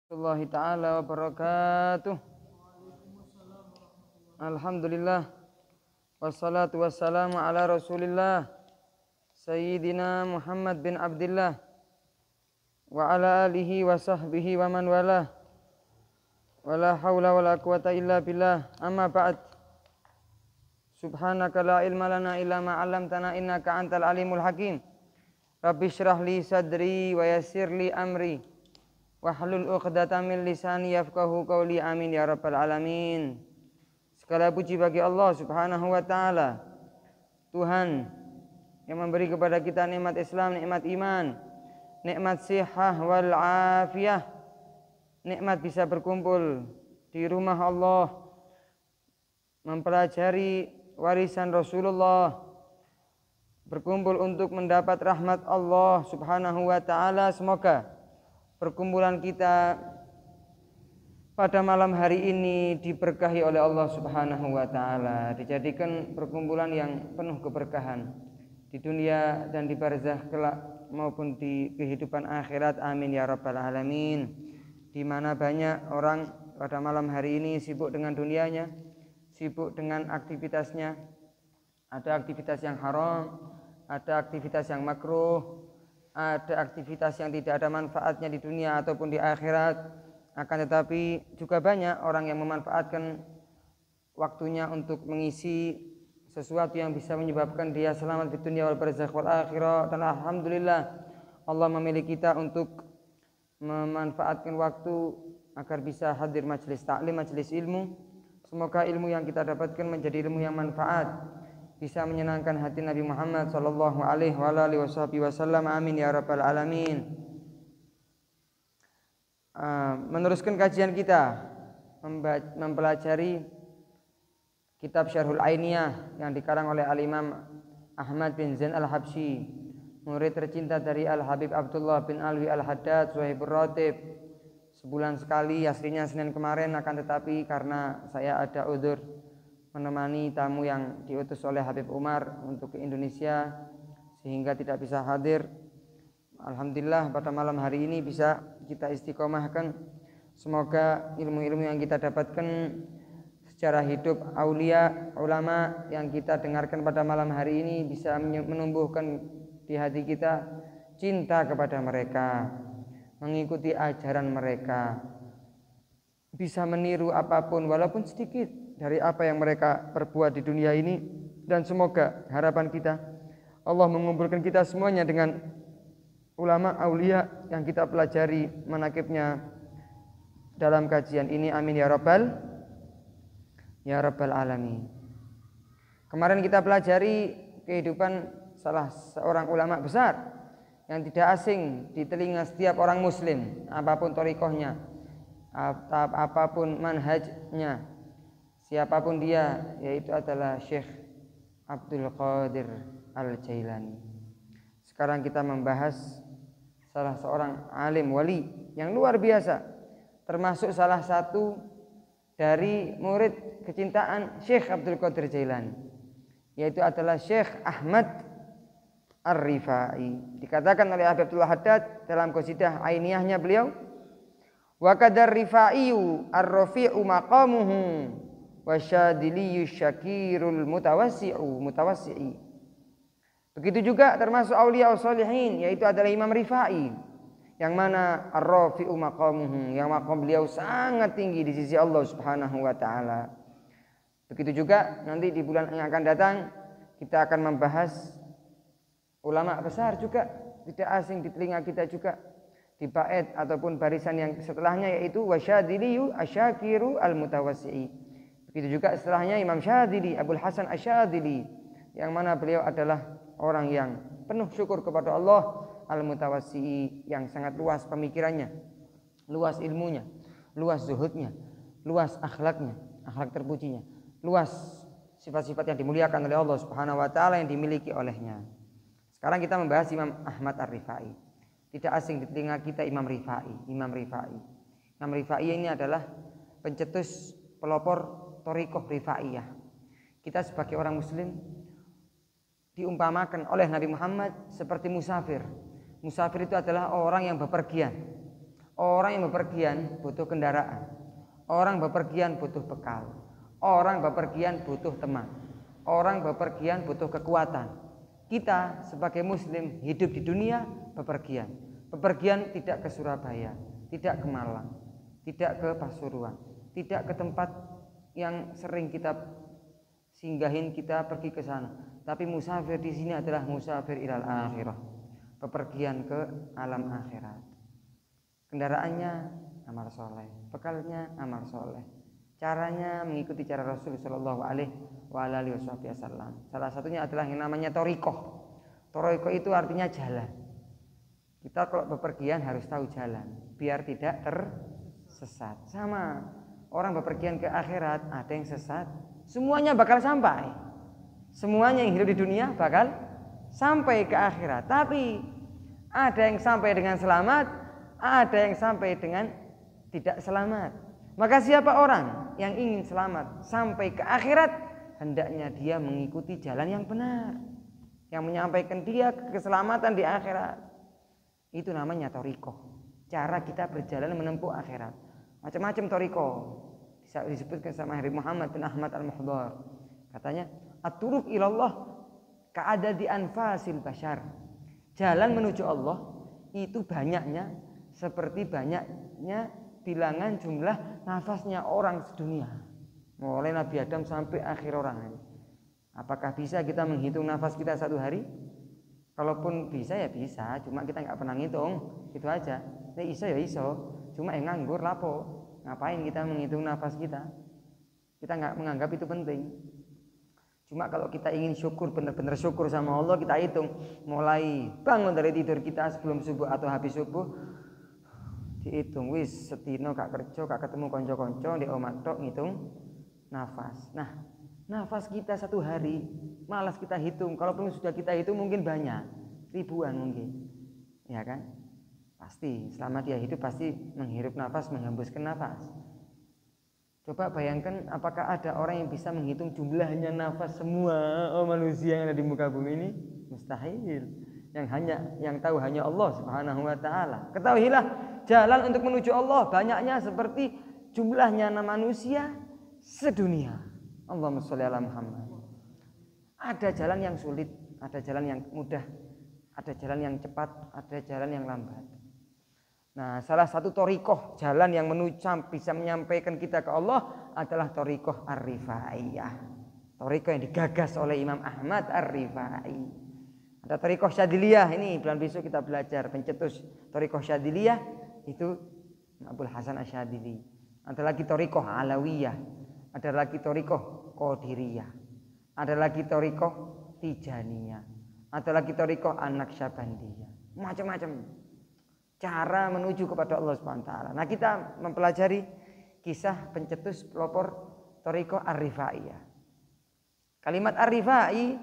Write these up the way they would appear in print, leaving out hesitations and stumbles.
Allah Ta'ala wa barakatuh. Alhamdulillah. Wassalatu wassalamu ala rasulillah Sayyidina Muhammad bin Abdillah wa ala alihi wa sahbihi wa man walah. Wala hawla wala quwata illa billah. Amma ba'd. Subhanaka la ilma lana illa ma 'allamtana innaka antal alimul hakim. Rabbi shrah li sadri wa yassir li amri wahlul 'uqdatam min lisani yafqahu qawli. Amin ya rabbal alamin. Segala puji bagi Allah Subhanahu wa taala, Tuhan yang memberi kepada kita nikmat Islam, nikmat iman, nikmat sihah wal afiyah, nikmat bisa berkumpul di rumah Allah, mempelajari warisan Rasulullah, berkumpul untuk mendapat rahmat Allah Subhanahu wa taala. Semoga perkumpulan kita pada malam hari ini diberkahi oleh Allah Subhanahu wa taala, dijadikan perkumpulan yang penuh keberkahan di dunia dan di barzakh kelak maupun di kehidupan akhirat. Amin ya rabbal alamin. Di mana banyak orang pada malam hari ini sibuk dengan dunianya, sibuk dengan aktivitasnya. Ada aktivitas yang haram, ada aktivitas yang makruh, ada aktivitas yang tidak ada manfaatnya di dunia ataupun di akhirat. Akan tetapi juga banyak orang yang memanfaatkan waktunya untuk mengisi sesuatu yang bisa menyebabkan dia selamat di dunia wal barzakh wal akhirah. Dan alhamdulillah Allah memilih kita untuk memanfaatkan waktu agar bisa hadir majelis taklim, majelis ilmu. Semoga ilmu yang kita dapatkan menjadi ilmu yang manfaat, bisa menyenangkan hati Nabi Muhammad sallallahu alaihi wasallam. Amin ya rabbal alamin. Meneruskan kajian kita mempelajari kitab Syarhul Ainiyah yang dikarang oleh Al-Imam Ahmad bin Zain Al-Habsyi, murid tercinta dari Al-Habib Abdullah bin Alwi Al-Haddad Suhaibur Ratib. Sebulan sekali, aslinya Senin kemarin, akan tetapi karena saya ada udzur menemani tamu yang diutus oleh Habib Umar untuk ke Indonesia sehingga tidak bisa hadir. Alhamdulillah pada malam hari ini bisa kita istiqomahkan. Semoga ilmu-ilmu yang kita dapatkan secara hidup aulia, ulama yang kita dengarkan pada malam hari ini bisa menumbuhkan di hati kita cinta kepada mereka, mengikuti ajaran mereka, bisa meniru apapun walaupun sedikit dari apa yang mereka perbuat di dunia ini. Dan semoga harapan kita Allah mengumpulkan kita semuanya dengan ulama aulia yang kita pelajari manaqibnya dalam kajian ini. Amin ya rabbal alamin. Kemarin kita pelajari kehidupan salah seorang ulama besar yang tidak asing di telinga setiap orang muslim, apapun thariqahnya, apapun manhajnya, siapapun dia, yaitu adalah Syekh Abdul Qadir Al-Jailani. Sekarang kita membahas salah seorang alim wali yang luar biasa, termasuk salah satu dari murid kecintaan Syekh Abdul Qadir Jailani, yaitu adalah Syekh Ahmad Ar-Rifai. Dikatakan oleh Abdullah Haddad dalam qasidah ainiyahnya beliau, wa kadar rifaiyu ar-rafi'u maqamuhu wa syadiliyu syakirul mutawassi'i. Begitu juga termasuk auliya sholihin, yaitu adalah Imam Rifai, yang mana ar-rafi'u maqamuhu, yang maqam beliau sangat tinggi di sisi Allah Subhanahu wa taala. Begitu juga nanti di bulan yang akan datang kita akan membahas ulama besar juga tidak asing di telinga kita juga di bait ataupun barisan yang setelahnya, yaitu wasyadiliyu asyakiru al-mutawassi'i. Begitu juga setelahnya Imam Syadili, Abul Hasan Asyadili, yang mana beliau adalah orang yang penuh syukur kepada Allah, al-mutawassi'i, yang sangat luas pemikirannya, luas ilmunya, luas zuhudnya, luas akhlaknya, akhlak terpujinya, luas sifat-sifat yang dimuliakan oleh Allah Subhanahu wa taala yang dimiliki olehnya. Sekarang kita membahas Imam Ahmad Ar-Rifai. Tidak asing di telinga kita Imam Rifai. Imam Rifai ini adalah pencetus pelopor thariqah Rifaiyah. Kita sebagai orang muslim diumpamakan oleh Nabi Muhammad seperti musafir. Musafir itu adalah orang yang bepergian, Orang yang bepergian butuh kendaraan. Orang bepergian butuh bekal. Orang bepergian butuh teman. Orang bepergian butuh kekuatan. Kita sebagai muslim hidup di dunia bepergian. Bepergian tidak ke Surabaya, tidak ke Malang, tidak ke Pasuruan, tidak ke tempat yang sering kita singgahin, kita pergi ke sana. Tapi musafir di sini adalah musafir ilal akhirah, bepergian ke alam akhirat. Kendaraannya amal soleh, bekalnya amal soleh. Caranya mengikuti cara Rasul Shallallahu Alaihi Wasallam. Salah satunya adalah yang namanya torikoh. Torikoh itu artinya jalan. Kita kalau bepergian harus tahu jalan, biar tidak tersesat. Sama orang bepergian ke akhirat, ada yang sesat, semuanya bakal sampai. Semuanya yang hidup di dunia bakal sampai ke akhirat. Tapi ada yang sampai dengan selamat, ada yang sampai dengan tidak selamat. Maka siapa orang yang ingin selamat sampai ke akhirat, hendaknya dia mengikuti jalan yang benar, yang menyampaikan dia ke keselamatan di akhirat. Itu namanya torikoh, cara kita berjalan menempuh akhirat. Macam-macam torikoh disebutkan sama Habib Muhammad bin Ahmad Al-Muhdar. Katanya, at-turuq ilallah ka'adadi anfasil bashar. Jalan menuju Allah itu banyaknya seperti banyaknya bilangan jumlah nafasnya orang sedunia, mulai Nabi Adam sampai akhir orang. Apakah bisa kita menghitung nafas kita satu hari? Kalaupun bisa ya bisa, cuma kita nggak pernah ngitung, itu aja. Nek iso ya iso, cuma yang nganggur lapo. Ngapain kita menghitung nafas kita? Kita nggak menganggap itu penting. Cuma kalau kita ingin syukur, benar-benar syukur sama Allah, kita hitung. Mulai bangun dari tidur kita sebelum subuh atau habis subuh, dihitung. Wis setino gak kerja, gak ketemu konco-konco, di omah tok ngitung nafas. Nah, nafas kita satu hari malas kita hitung. Kalaupun sudah kita hitung mungkin banyak, ribuan mungkin, ya kan? Pasti selama dia hidup pasti menghirup nafas, menghembuskan nafas. Coba bayangkan, apakah ada orang yang bisa menghitung jumlahnya nafas semua manusia yang ada di muka bumi ini? Mustahil. Yang tahu hanya Allah Subhanahu wa taala. Ketahuilah, jalan untuk menuju Allah banyaknya seperti jumlahnya manusia sedunia. Allahumma sholli ala Muhammad. Ada jalan yang sulit, ada jalan yang mudah, ada jalan yang cepat, ada jalan yang lambat. Nah, salah satu torikoh jalan yang bisa menyampaikan kita ke Allah adalah torikoh Ar-Rifaiyah. Torikoh yang digagas oleh Imam Ahmad Ar-Rifai. Ada torikoh Syadiliyah, ini bulan besok kita belajar pencetus torikoh Syadiliyah itu Abul Hasan Asyadili. Ada lagi torikoh Alawiyah, ada lagi torikoh Qadiriyah, ada lagi torikoh Tijaniyah, ada lagi torikoh An-Naqsyabandiyah. Macam-macam cara menuju kepada Allah Subhanahu wa taala. Nah, kita mempelajari kisah pencetus pelopor torikoh Ar-Rifaiyah. Kalimat Ar-Rifai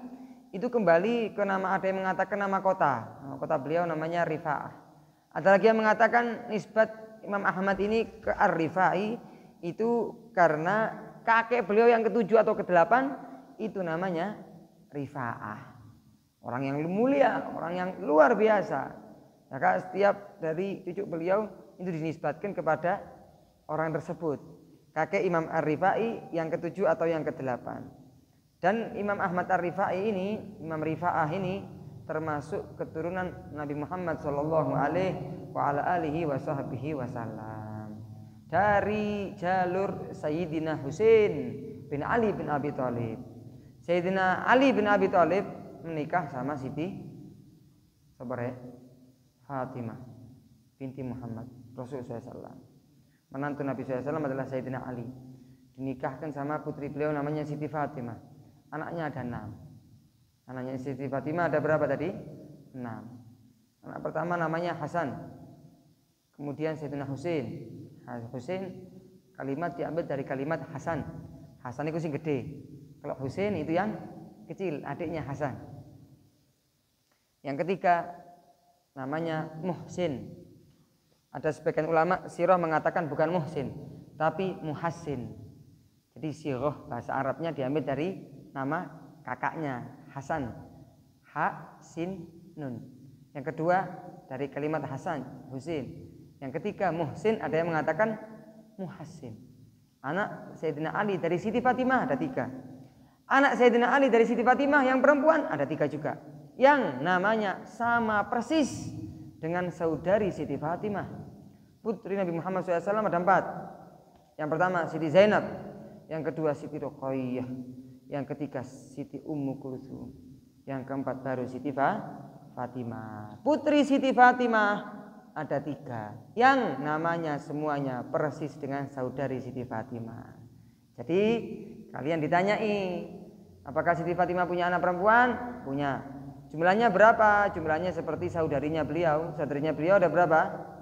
itu kembali ke nama, ada yang mengatakan nama kota. Kota beliau namanya Rifa'ah. Ada lagi yang mengatakan nisbat Imam Ahmad ini ke Ar-Rifai itu karena kakek beliau yang ke-7 atau ke-8 itu namanya Rifa'ah. Orang yang mulia, orang yang luar biasa. Maka setiap dari cucu beliau itu dinisbatkan kepada orang tersebut. Kakek Imam Ar-Rifai yang ke-7 atau yang ke-8. Dan Imam Ahmad Ar-Rifai ini, Imam Rifa'ah ini termasuk keturunan Nabi Muhammad sallallahu alaihi wasallam. Dari jalur Sayyidina Husain bin Ali bin Abi Thalib. Sayyidina Ali bin Abi Thalib menikah sama Siti Fatimah binti Muhammad Rasulullah SAW. Menantu Nabi SAW adalah Sayyidina Ali. Dinikahkan sama putri beliau namanya Siti Fatimah. Anaknya ada 6. Anaknya Siti Fatimah ada berapa tadi? 6. Anak pertama namanya Hasan. Kemudian Sayyidina Husain. Husain kalimat diambil dari kalimat Hasan. Hasan itu sing gede. Kalau Husain itu yang kecil, adiknya Hasan. Yang ketiga namanya Muhsin. Ada sebagian ulama sirah mengatakan bukan Muhsin, tapi Muhassin. Jadi sirah bahasa Arabnya diambil dari nama kakaknya Hasan, Ha Sin Nun. Yang kedua dari kalimat Hasan, Husain. Yang ketiga Muhsin, ada yang mengatakan Muhassin. Anak Sayyidina Ali dari Siti Fatimah ada 3. Anak Sayyidina Ali dari Siti Fatimah yang perempuan ada 3 juga, yang namanya sama persis dengan saudari Siti Fatimah. Putri Nabi Muhammad SAW ada 4. Yang pertama Siti Zainab, yang kedua Siti Ruqayyah, yang ketiga Siti Ummu Kulthum, yang keempat baru Siti Fatimah. Putri Siti Fatimah ada 3, yang namanya semuanya persis dengan saudari Siti Fatimah. Jadi kalian ditanyai, apakah Siti Fatimah punya anak perempuan? Punya. Jumlahnya berapa? Jumlahnya seperti saudarinya beliau. Saudarinya beliau ada berapa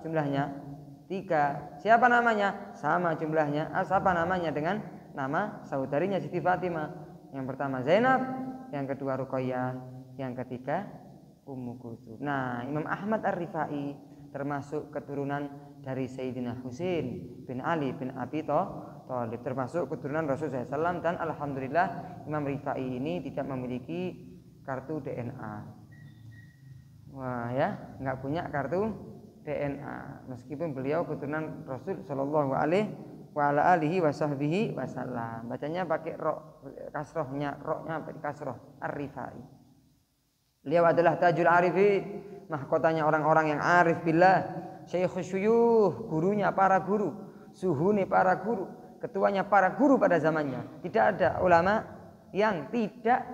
jumlahnya? 3. Siapa namanya? Sama jumlahnya. Siapa namanya dengan nama saudarinya Siti Fatimah. Yang pertama Zainab, yang kedua Ruqayyah, yang ketiga Ummu Kulthum. Nah, Imam Ahmad Ar-Rifai termasuk keturunan dari Sayyidina Husain bin Ali bin Abi Thalib, termasuk keturunan Rasulullah SAW. Dan alhamdulillah Imam Rifai ini tidak memiliki kartu DNA. Wah ya, nggak punya kartu DNA, meskipun beliau keturunan Rasul Shallallahu Alaihi Wasallam. Bacanya pakai ro, kasrohnya, roknya pakai kasroh. Ar-Rifai. Beliau adalah Tajul Arifin, mahkotanya orang-orang yang arif billah, Syekhus Syuyuh, gurunya para guru, suhuni para guru, ketuanya para guru pada zamannya. Tidak ada ulama yang tidak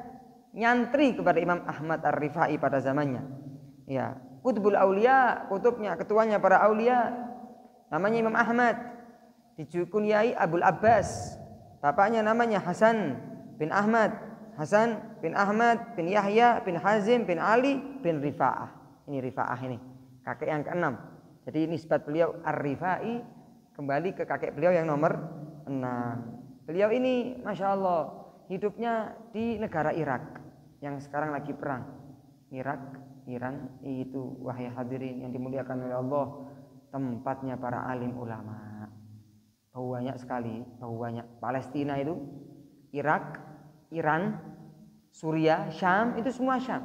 nyantri kepada Imam Ahmad Ar-Rifai pada zamannya. Ya, Qutbul Aulia, kutubnya, ketuanya para aulia, namanya Imam Ahmad, dikunyai Abul Abbas. Bapaknya namanya Hasan bin Ahmad, Hasan bin Ahmad bin Yahya bin Hazim bin Ali bin Rifa'ah. Ini Rifa'ah ini, kakek yang ke-6. Jadi nisbat beliau Ar-Rifai kembali ke kakek beliau yang nomor 6. Beliau ini Masya Allah hidupnya di negara Irak yang sekarang lagi perang. Irak, Iran itu, wahai hadirin yang dimuliakan oleh Allah, tempatnya para alim ulama. Banyak sekali, banyak. Palestina itu, Irak, Iran, Suriah, Syam, itu semua Syam.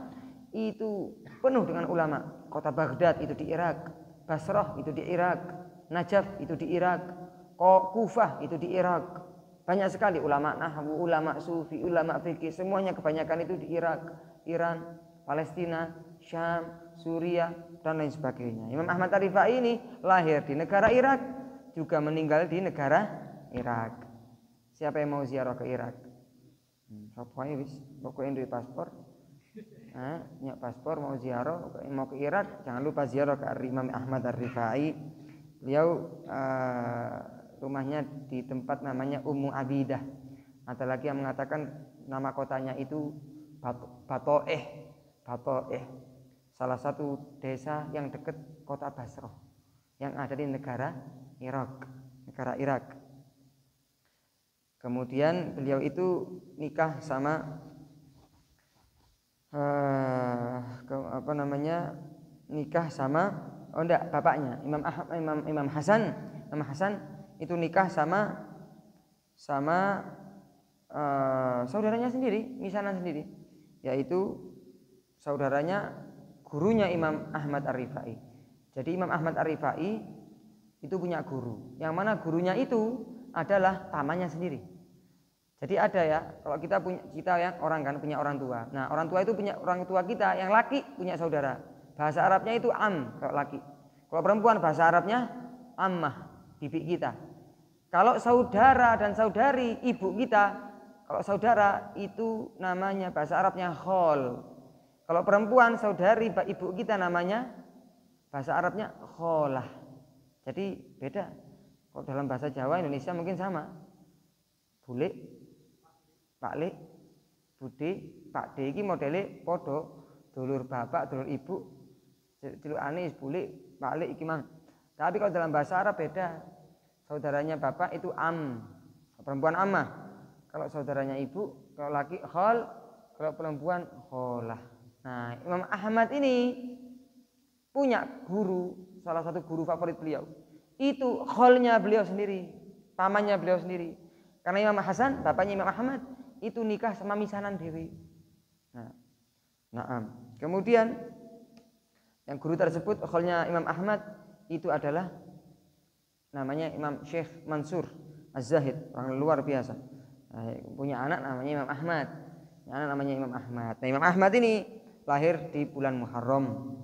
Itu penuh dengan ulama. Kota Baghdad itu di Irak, Basrah itu di Irak, Najaf itu di Irak, Kufah itu di Irak. Banyak sekali ulama nahwu, ulama sufi, ulama fikih, semuanya kebanyakan itu di Irak, Iran, Palestina, Syam, Suriah, dan lain sebagainya. Imam Ahmad Ar-Rifai ini lahir di negara Irak, juga meninggal di negara Irak. Siapa yang mau ziarah ke Irak? Pokoknya duit paspor. Punya paspor mau ziarah, mau ke Irak, jangan lupa ziarah ke Imam Ahmad Ar-Rifai. Beliau rumahnya di tempat namanya Ummu Abidah. Ada lagi yang mengatakan nama kotanya itu Batoeh. Salah satu desa yang dekat kota Basrah yang ada di negara Irak. Kemudian beliau itu nikah sama bapaknya Imam Hasan itu nikah sama saudaranya sendiri, misanan sendiri, yaitu saudaranya gurunya Imam Ahmad Ar-Rifai. Jadi Imam Ahmad Ar-Rifai itu punya guru, yang mana gurunya itu adalah pamannya sendiri. Jadi ada ya, kalau kita yang orang kan punya orang tua. Nah, orang tua itu punya orang tua kita yang laki punya saudara. Bahasa Arabnya itu am kalau laki. Kalau perempuan bahasa Arabnya ammah, bibi kita. Kalau saudara dan saudari ibu kita, kalau saudara itu namanya bahasa Arabnya khol. Kalau perempuan saudari ibu kita namanya bahasa Arabnya kholah. Jadi beda. Kalau dalam bahasa Jawa Indonesia mungkin sama. Bule, pakle, bude, pakde iki modele padha, dulur bapak, dulur ibu. Celukane bule, pakle iki mang. Tapi kalau dalam bahasa Arab beda. Saudaranya bapak itu am, perempuan ammah. Kalau saudaranya ibu, kalau laki khol, kalau perempuan kholah. Nah, Imam Ahmad ini punya guru, salah satu guru favorit beliau. Itu kholnya beliau sendiri, pamannya beliau sendiri. Karena Imam Hasan, bapaknya Imam Ahmad, itu nikah sama misanan dewi. Kemudian yang guru tersebut kholnya Imam Ahmad itu adalah namanya Imam Syekh Mansur Az-Zahid, orang luar biasa. Punya anak namanya Imam Ahmad. Anak namanya Imam Ahmad. Nah, Imam Ahmad ini lahir di bulan Muharram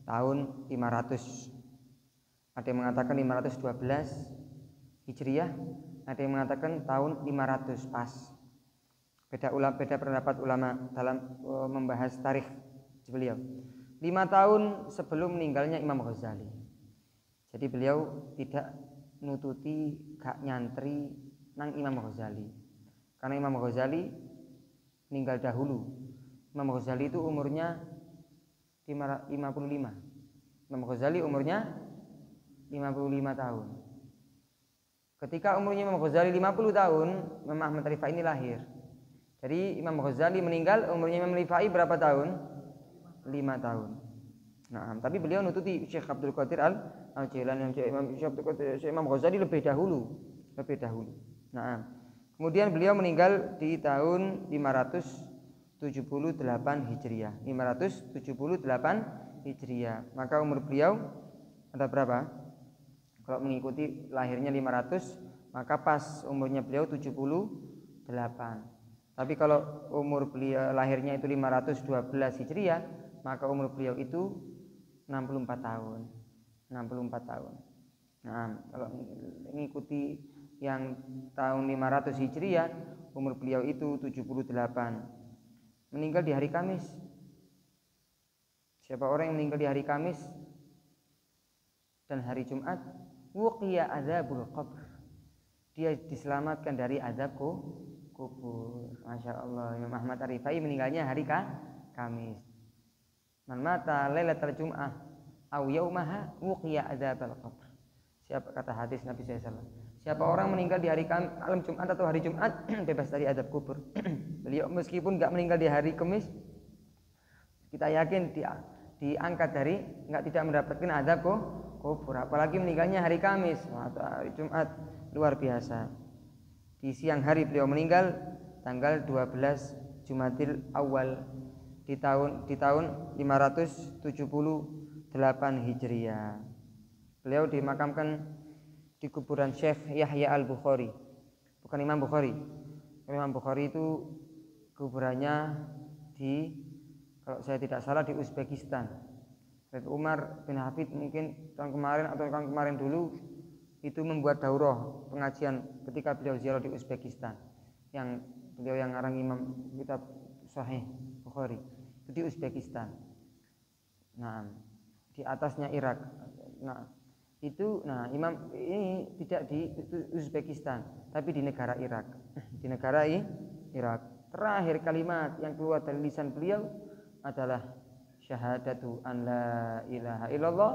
tahun 500. Ada yang mengatakan 512 Hijriah, ada yang mengatakan tahun 500 pas. Beda pendapat ulama dalam membahas tarikh beliau. 5 tahun sebelum meninggalnya Imam Ghazali. Jadi beliau tidak nututi gak nyantri nang Imam Ghazali. Karena Imam Ghazali meninggal dahulu. Imam Ghazali itu umurnya 55. Imam Ghazali umurnya 55 tahun. Ketika umurnya Imam Ghazali 50 tahun, Imam Ahmad Rifai ini lahir. Jadi Imam Ghazali meninggal, umurnya Imam Rifai berapa tahun? 5 tahun. Nah, tapi beliau nututi Syekh Abdul Qadir Al-Jailani, Imam Ghazali lebih dahulu. Nah, kemudian beliau meninggal di tahun 578 Hijriah. 578 Hijriah. Maka umur beliau ada berapa? Kalau mengikuti lahirnya 500, maka pas umurnya beliau 78. Tapi kalau umur beliau lahirnya itu 512 Hijriah, maka umur beliau itu 64 tahun. 64 tahun. Nah, kalau mengikuti yang tahun 500 Hijriah, umur beliau itu 78. Meninggal di hari Kamis. Siapa orang yang meninggal di hari Kamis dan hari Jumat, wuqiya adzabul qabr. Dia diselamatkan dari azab kubur. Masya Allah. Imam Ahmad Ar-Rifai meninggalnya hari Kamis. Man mata lailatul jum'ah aw yaumaha wuqiya adzabul qabr. Siapa, kata hadis Nabi SAW, siapa orang meninggal di hari malam Jumat atau hari Jumat bebas dari azab kubur. Beliau meskipun enggak meninggal di hari Kamis, kita yakin dia diangkat dari tidak mendapatkan azab kubur, apalagi meninggalnya hari Kamis atau hari Jumat, luar biasa. Di siang hari beliau meninggal tanggal 12 Jumadil Awal di tahun 578 Hijriah. Beliau dimakamkan di kuburan Syekh Yahya Al-Bukhari. Bukan Imam Bukhari. Imam Bukhari itu kuburannya di, kalau saya tidak salah, di Uzbekistan. Umar bin Hafid mungkin tahun kemarin dulu itu membuat daurah pengajian ketika beliau ziarah di Uzbekistan. Yang beliau yang ngarang Imam kitab Sahih Bukhari itu di Uzbekistan. Nah, di atasnya Irak. Imam ini tidak di Uzbekistan, tapi di negara Irak. Di negara Irak. Terakhir kalimat yang keluar dari lisan beliau adalah syahadatu an la ilaha illallah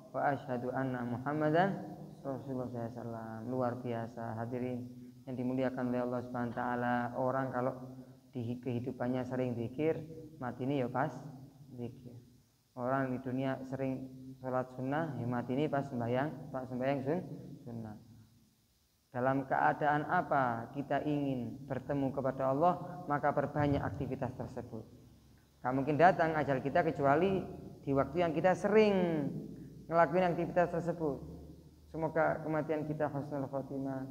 wa asyhadu anna Muhammadan Rasulullah SAW. Luar biasa, hadirin yang dimuliakan oleh Allah Subhanahu wa taala. Orang kalau di kehidupannya sering zikir, mati ini ya pas zikir. Orang di dunia sering sholat sunnah, ya mati ini pas sembahyang sunnah. Dalam keadaan apa kita ingin bertemu kepada Allah, maka perbanyak aktivitas tersebut. Gak mungkin datang ajal kita kecuali di waktu yang kita sering ngelakuin aktivitas tersebut. Semoga kematian kita husnul khotimah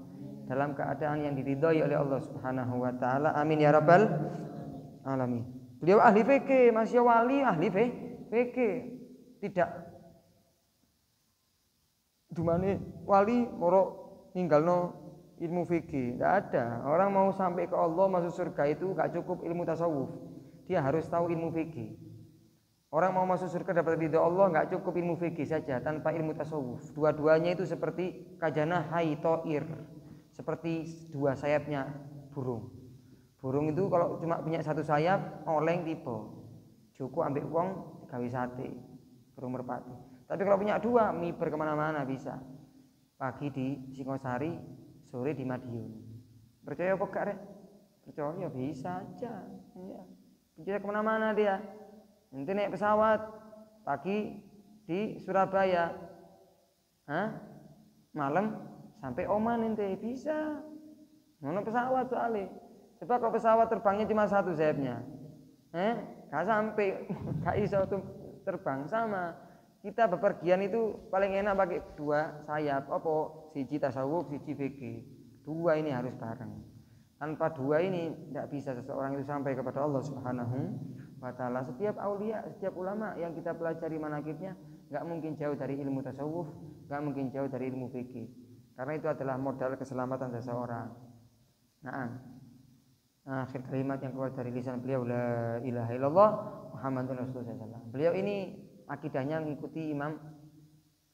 dalam keadaan yang diridhoi oleh Allah Subhanahu wa taala. Amin ya rabbal alamin. Beliau ahli fikih, masih wali ahli fikih. Tidak dumane wali moro ninggalno ilmu fikih. Tidak ada. Orang mau sampai ke Allah, masuk surga itu gak cukup ilmu tasawuf. Dia harus tahu ilmu fikih. Orang mau masuk surga dapat ridha Allah, enggak cukup ilmu fikih saja tanpa ilmu tasawuf. Dua-duanya itu seperti kajana hai toir, seperti dua sayapnya burung. Burung itu kalau cuma punya satu sayap, oleng tiba. Cukup ambil uang gawe sate, burung merpati. Tapi kalau punya dua, miber kemana-mana bisa. Pagi di Singosari, sore di Madiun. Percaya apa gak, Rek? Percaya bisa aja. Ya. Bisa kemana-mana dia. Nanti naik pesawat pagi di Surabaya, malam sampai Oman nanti bisa. Mana pesawat soalnya. Sebab kalau pesawat terbangnya cuma satu sayapnya, gak sampai, gak iso terbang sama. Kita bepergian itu paling enak pakai dua sayap. Apa? siji tasawuf, siji fikih. Dua ini harus bareng. Tanpa dua ini tidak bisa seseorang itu sampai kepada Allah Subhanahu wa taala. Setiap aulia, setiap ulama yang kita pelajari manaqibnya enggak mungkin jauh dari ilmu tasawuf, enggak mungkin jauh dari ilmu fikih. Karena itu adalah modal keselamatan seseorang. Akhir kalimat yang keluar dari lisan beliau, la ilaha illallah Muhammadur Rasulullah SAW. Beliau ini akidahnya mengikuti Imam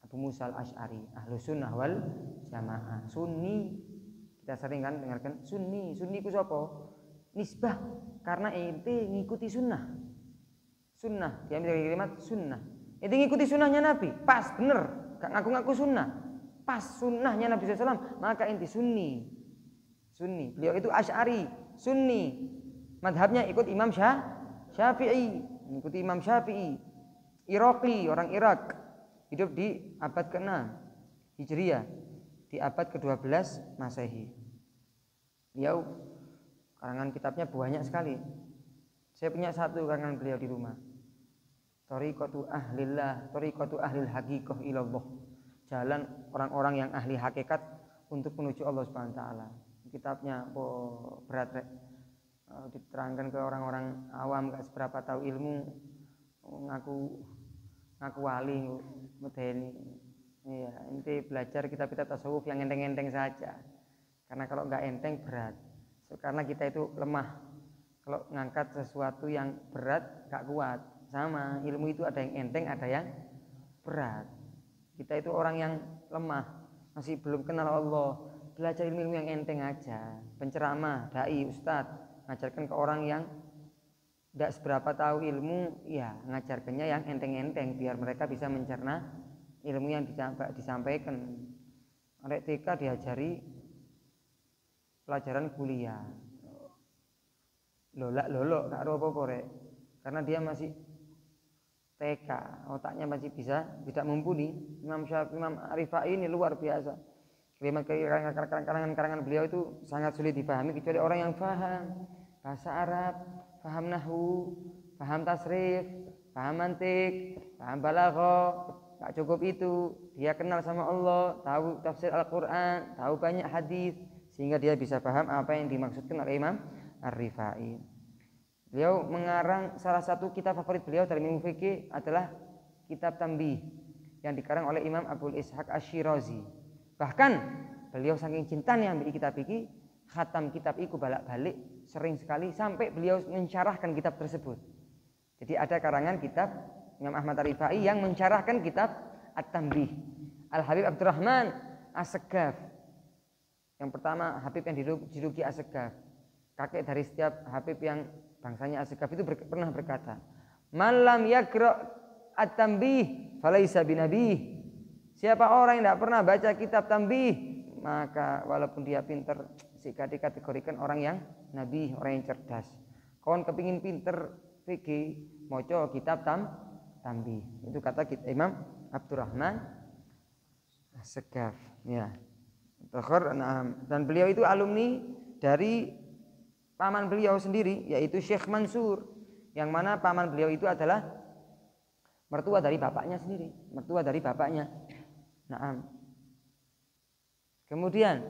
Abu Musa al-Asy'ari, Ahlus Sunnah wal Jamaah. Sunni, kita sering kan dengarkan Sunni. Sunni ku sapa? Nisbah, karena ente ngikuti sunnah. Sunnah diambil dari kalimat sunnah. Ente ngikuti sunnahnya Nabi, pas bener, gak ngaku-ngaku sunnah. Pas sunnahnya Nabi SAW, maka ente sunni. Sunni. Beliau itu Asy'ari, Sunni. Madhabnya ikut Imam Syafi'i, mengikuti Imam Syafi'i. Iraqi, orang Irak, hidup di abad ke-6 Hijriah, di abad ke-12 Masehi. Beliau karangan kitabnya banyak sekali. Saya punya satu karangan beliau di rumah. Thariqatu ahlillah, thariqatu ahlil haqiqah ilallah. Jalan orang-orang yang ahli hakikat untuk menuju Allah Subhanahu wa taala. Kitabnya berat, diterangkan ke orang-orang awam gak seberapa tahu ilmu, ngaku wali medeni. Iya, inti belajar kitab-kitab tasawuf yang enteng-enteng saja. Karena kalau nggak enteng berat. Karena kita itu lemah. Kalau ngangkat sesuatu yang berat gak kuat. Sama, ilmu itu ada yang enteng, ada yang berat. Kita itu orang yang lemah, masih belum kenal Allah. Belajar ilmu yang enteng aja. Penceramah, dai, ustadz ngajarkan ke orang yang tidak seberapa tahu ilmu, ya ngajarkannya yang enteng-enteng biar mereka bisa mencerna ilmu yang disampaikan. Anak TK diajari pelajaran kuliah. Lolok gak ada apa-apa rek. Karena dia masih TK, otaknya masih tidak mumpuni. Imam Ar-Rifai ini luar biasa. Karangan beliau itu sangat sulit dipahami kecuali orang yang paham bahasa Arab, paham nahwu, paham tasrif, paham mantik, paham balaghah. Tak cukup itu, dia kenal sama Allah, tahu tafsir Al-Qur'an, tahu banyak hadis sehingga dia bisa paham apa yang dimaksudkan oleh Imam Ar-Rifai. Beliau mengarang salah satu kitab favorit beliau dari ilmu fikih adalah kitab Tanbih yang dikarang oleh Imam Abul Ishaq Asy-Syirazi. Bahkan beliau saking cintanya ambil kitab fikih, khatam kitab itu balik-balik sering sekali sampai beliau mensyarahkan kitab tersebut. Jadi ada karangan kitab Imam Ahmad Ar-Rifai yang mensyarahkan kitab At-Tanbih. Al-Habib Abdurrahman As-Segaf. Yang pertama Habib yang dijuluki As-Segaf. Kakek dari setiap Habib yang bangsanya As-Segaf itu pernah berkata, "Man lam yaqra At-Tanbih falaysa binabih." Siapa orang yang tidak pernah baca kitab Tanbih, maka walaupun dia pinter, jika dikategorikan orang yang nabi, orang yang cerdas. Kawan kepingin pinter fikih, moco kitab Tanbih. Itu kata kita Imam Abdurrahman As-Segaf. Ya. Dan beliau itu alumni dari paman beliau sendiri, yaitu Syekh Mansur, yang mana paman beliau itu adalah mertua dari bapaknya sendiri, mertua dari bapaknya. Naam. Kemudian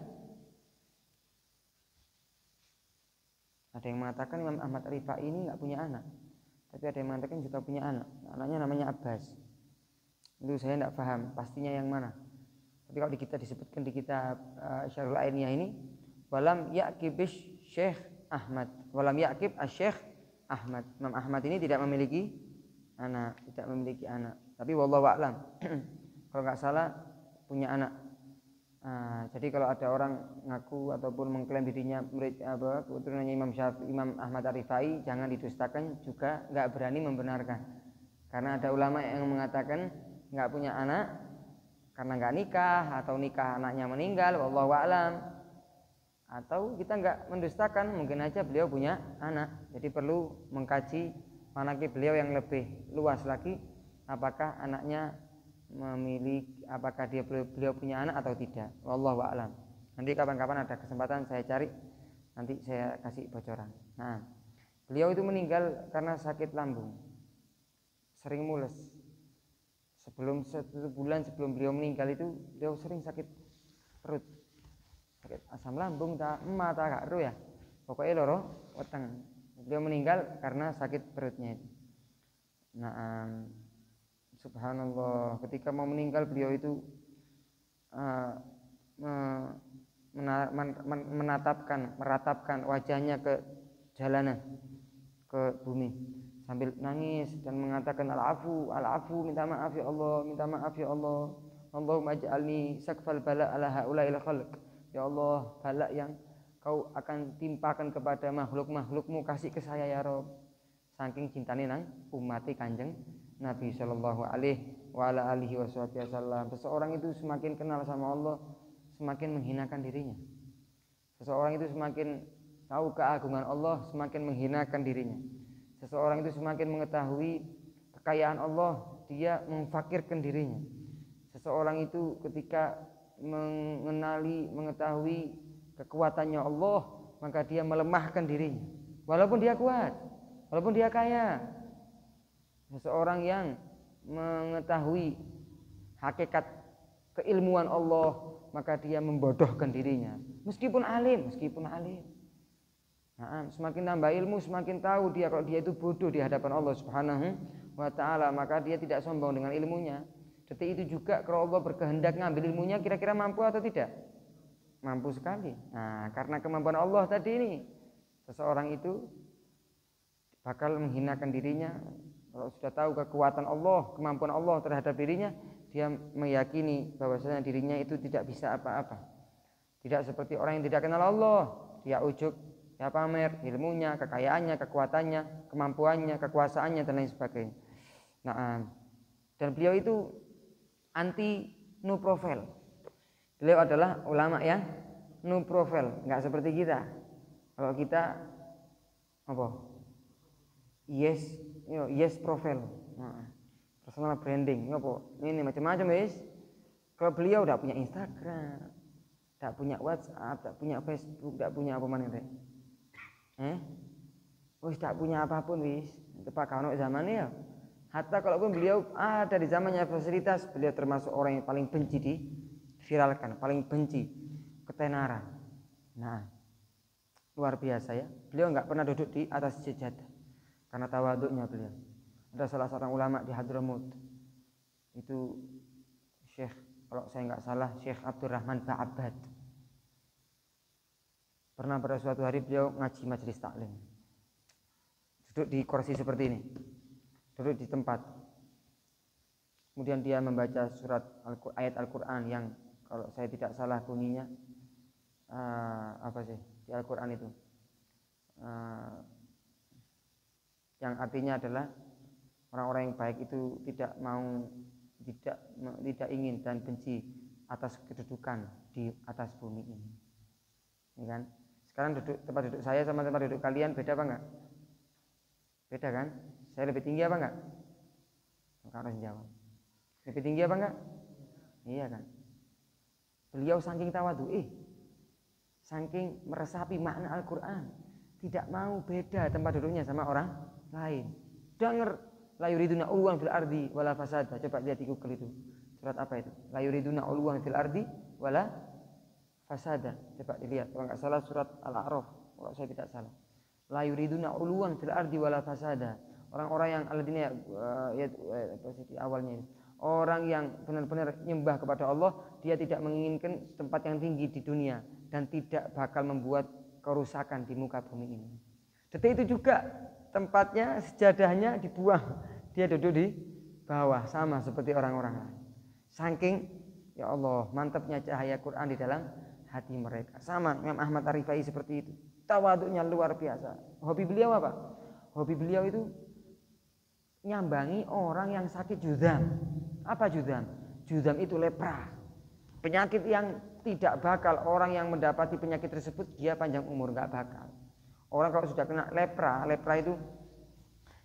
ada yang mengatakan Imam Ahmad Ar-Rifai ini nggak punya anak, tapi ada yang mengatakan juga punya anak. Anaknya namanya Abbas. Itu saya tidak paham pastinya yang mana. Tapi kalau kita disebutkan di kitab Syarhul Ainiyah ini, walam yaqibish Syekh Ahmad, walam yaqib asy-Syekh Ahmad. Imam Ahmad ini tidak memiliki anak, Tapi wallahu a'lam. Kalau nggak salah punya anak. Jadi kalau ada orang ngaku ataupun mengklaim dirinya murid keturunannya Imam Ahmad Ar-Rifai, jangan didustakan, juga nggak berani membenarkan. Karena ada ulama yang mengatakan nggak punya anak karena nggak nikah atau nikah anaknya meninggal, wallahu a'lam. Atau kita nggak mendustakan, mungkin aja beliau punya anak. Jadi perlu mengkaji manaqib beliau yang lebih luas lagi, apakah anaknya memiliki, apakah beliau punya anak atau tidak. Wallahu a'lam. Nanti kapan-kapan ada kesempatan saya cari, nanti saya kasih bocoran. Nah, beliau itu meninggal karena sakit lambung, sering mules. Satu bulan sebelum beliau meninggal itu beliau sering sakit perut. Sakit asam lambung tak emak tak gak ero ya. Pokoknya loro weteng. Beliau meninggal karena sakit perutnya itu. Nah, subhanallah, ketika mau meninggal beliau itu meratapkan wajahnya ke jalanan, ke bumi sambil nangis dan mengatakan al-afu, minta maaf ya Allah, minta maaf ya Allah. Allahumma ij'alni sakfal bala ala haula'il khalq. Ya Allah, bala yang kau akan timpakan kepada makhluk-makhlukmu kasih ke saya ya Rabb. Saking cintane nang umati Kanjeng Nabi sallallahu alaihi wasallam. Seseorang itu semakin kenal sama Allah, semakin menghinakan dirinya. Seseorang itu semakin tahu keagungan Allah, semakin menghinakan dirinya. Seseorang itu semakin mengetahui kekayaan Allah, dia memfakirkan dirinya. Seseorang itu ketika mengetahui kekuatannya Allah, maka dia melemahkan dirinya. Walaupun dia kuat, walaupun dia kaya. Seseorang yang mengetahui hakikat keilmuan Allah, maka dia membodohkan dirinya. Meskipun alim. Nah, semakin nambah ilmu, semakin tahu dia kalau dia itu bodoh di hadapan Allah Subhanahu wa taala, maka dia tidak sombong dengan ilmunya. Detik itu juga kalau Allah berkehendak ngambil ilmunya, kira-kira mampu atau tidak? Mampu sekali. Nah, karena kemampuan Allah tadi ini, seseorang itu bakal menghinakan dirinya. Kalau sudah tahu kekuatan Allah, kemampuan Allah terhadap dirinya, dia meyakini bahwasanya dirinya itu tidak bisa apa-apa. Tidak seperti orang yang tidak kenal Allah, dia ujub, dia pamer ilmunya, kekayaannya, kekuatannya, kemampuannya, kekuasaannya dan lain sebagainya. Nah, dan beliau itu anti no profile. Beliau adalah ulama yang no profile, nggak seperti kita. Kalau kita apa? Yes profile. Nah, personal branding, apa? Ini macam-macam guys. Kalau beliau udah punya Instagram, tak punya WhatsApp, tak punya Facebook, tak punya apa mana teh? Wis tak punya apapun wis. Tepak kano zamannya ya. Hatta kalaupun beliau ada di zamannya fasilitas, beliau termasuk orang yang paling benci diviralkan, paling benci ketenaran. Nah, luar biasa ya. Beliau enggak pernah duduk di atas sejadah karena tawaduknya beliau. Ada salah seorang ulama di Hadramut. Itu Syekh, kalau saya enggak salah, Syekh Abdurrahman Ba'abad. Pernah pada suatu hari beliau ngaji majelis taklim, duduk di kursi seperti ini, duduk di tempat. Kemudian dia membaca ayat Al-Quran yang kalau saya tidak salah bunyinya apa sih di Al-Quran itu, yang artinya adalah orang-orang yang baik itu tidak ingin dan benci atas kedudukan di atas bumi ini, ya kan? Sekarang tempat duduk saya sama tempat duduk kalian beda apa enggak? Beda kan? Saya lebih tinggi apa enggak? Enggak harus jawab. Lebih tinggi apa enggak? Iya kan? Beliau saking tawadhu, saking meresapi makna Al-Quran, tidak mau beda tempat duduknya sama orang lain. Dengar la yuriduna uluwan fil ardi wala fasada. Coba lihat di Google itu. Surat apa itu? La yuriduna uluwan fil ardi wala fasada. Coba dilihat, kalau enggak salah surat Al-A'raf, kalau saya tidak salah. La yuriduna uluwan fil ardi wala fasada. Orang-orang yang alladzina di awalnya ini. Orang yang benar-benar nyembah kepada Allah, dia tidak menginginkan tempat yang tinggi di dunia dan tidak bakal membuat kerusakan di muka bumi ini. Detik itu juga tempatnya, sejadahnya dibuang. Dia duduk di bawah sama seperti orang-orang lain. Saking ya Allah, mantapnya cahaya Quran di dalam hati mereka. Sama Imam Ahmad Ar-Rifai seperti itu. Tawaduknya luar biasa. Hobi beliau apa? Hobi beliau itu nyambangi orang yang sakit juzam. Apa juzam? Juzam itu lepra. Penyakit yang tidak bakal orang yang mendapati penyakit tersebut dia panjang umur, enggak bakal. Orang kalau sudah kena lepra itu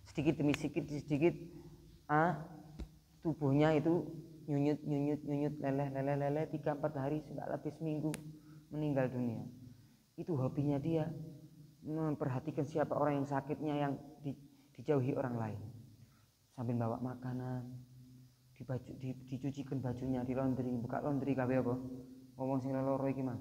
sedikit demi sedikit tubuhnya itu nyunyut leleh 3-4 hari, enggak lebih seminggu meninggal dunia. Itu hobinya dia, memperhatikan siapa orang yang sakitnya yang dijauhi orang lain, sambil bawa makanan, dicucikan bajunya, di laundry, buka laundry kabeh apa Ngomong sing loro iki mang.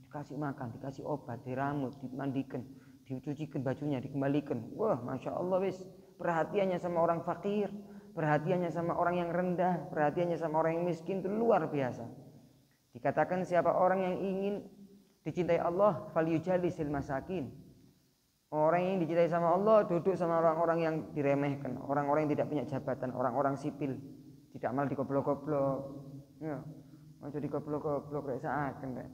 Dikasih makan, dikasih obat, diramut, dimandikan, dicucikan bajunya, dikembalikan. Wah, masya Allah wis. Perhatiannya sama orang fakir, perhatiannya sama orang yang rendah, perhatiannya sama orang yang miskin itu luar biasa. Dikatakan siapa orang yang ingin dicintai Allah, falyujalisil masakin. Orang yang dicintai sama Allah duduk sama orang-orang yang diremehkan, orang-orang yang tidak punya jabatan, orang-orang sipil, tidak malah dikoblok-koblok. Ya, mau dikoblok-koblok rek saken rek.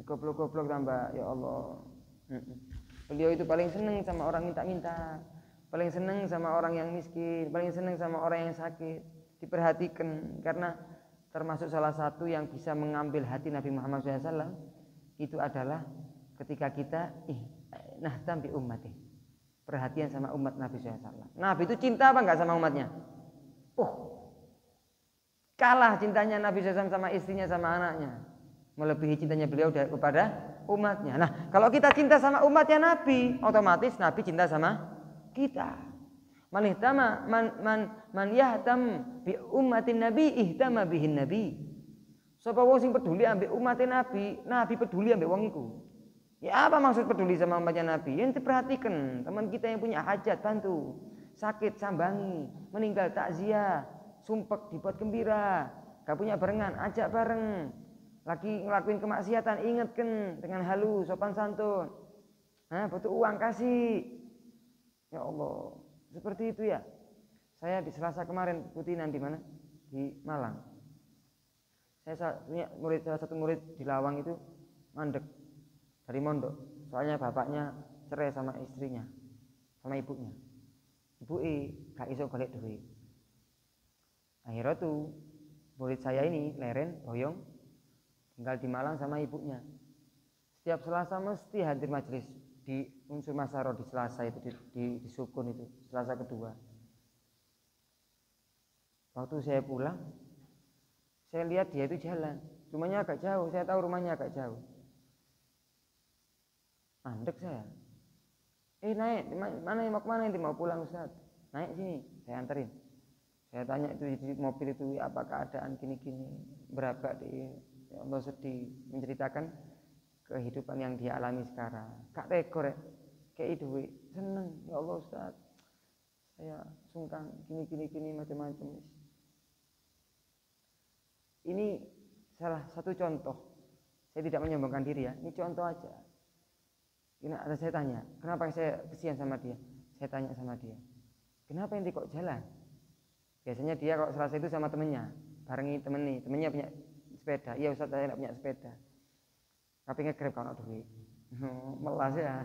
Goblok-goblok tambah ya Allah. Beliau itu paling seneng sama orang minta-minta, paling seneng sama orang yang miskin, paling seneng sama orang yang sakit. Diperhatikan karena termasuk salah satu yang bisa mengambil hati Nabi Muhammad SAW itu adalah ketika kita nahtam bi ummati, perhatian sama umat Nabi SAW. Nabi itu cinta apa enggak sama umatnya? Kalah cintanya Nabi SAW sama istrinya sama anaknya, melebihi cintanya beliau kepada umatnya. Nah, kalau kita cinta sama umatnya Nabi, otomatis Nabi cinta sama kita. Man ihtama man yahtam bi ummatin Nabi ihtama bihin Nabi. Sapa wong sing peduli ambek umatnya Nabi, Nabi peduli ambek wong iku. Ya apa maksud peduli sama umatnya Nabi? Yang diperhatikan, teman kita yang punya hajat bantu, sakit sambangi, meninggal takziah, sumpek dibuat gembira, gak punya barengan ajak bareng, lagi ngelakuin kemaksiatan ingatkan dengan halus sopan santun. Butuh uang kasih. Ya Allah, seperti itu ya. Saya di Selasa kemarin putinan di mana? Di Malang. Saya punya salah satu murid di Lawang itu mandek dari mondok. Soalnya bapaknya cerai sama istrinya, sama ibunya. Gak iso golek duit. Akhirnya tuh murid saya ini leren boyong tinggal di Malang sama ibunya. Setiap Selasa mesti hadir majelis di unsur Masaro di Selasa itu di Sukun itu Selasa kedua. Waktu saya pulang, saya lihat dia itu jalan, rumahnya agak jauh. Saya tahu rumahnya agak jauh. Mandek saya. Naik, mana mau kemana ini? Mau pulang Ustaz? Naik sini, saya anterin. Saya tanya itu di mobil itu apa keadaan gini-gini, berapa dia. Ya Allah sedih, menceritakan kehidupan yang dia alami sekarang. Kak rekor ya, kayak duit, seneng. Ya Allah Ustaz, saya sungkan gini macam-macam. Ini salah satu contoh. Saya tidak menyombongkan diri ya, ini contoh aja. Ini ada saya tanya, kenapa saya kesian sama dia? Saya tanya sama dia, kenapa ente kok jalan? Biasanya dia kalau Selasa itu sama temennya, barengi temennya punya sepeda. Iya Ustaz, saya tidak punya sepeda. Tapi nge-grab kalau duit. Melas ya,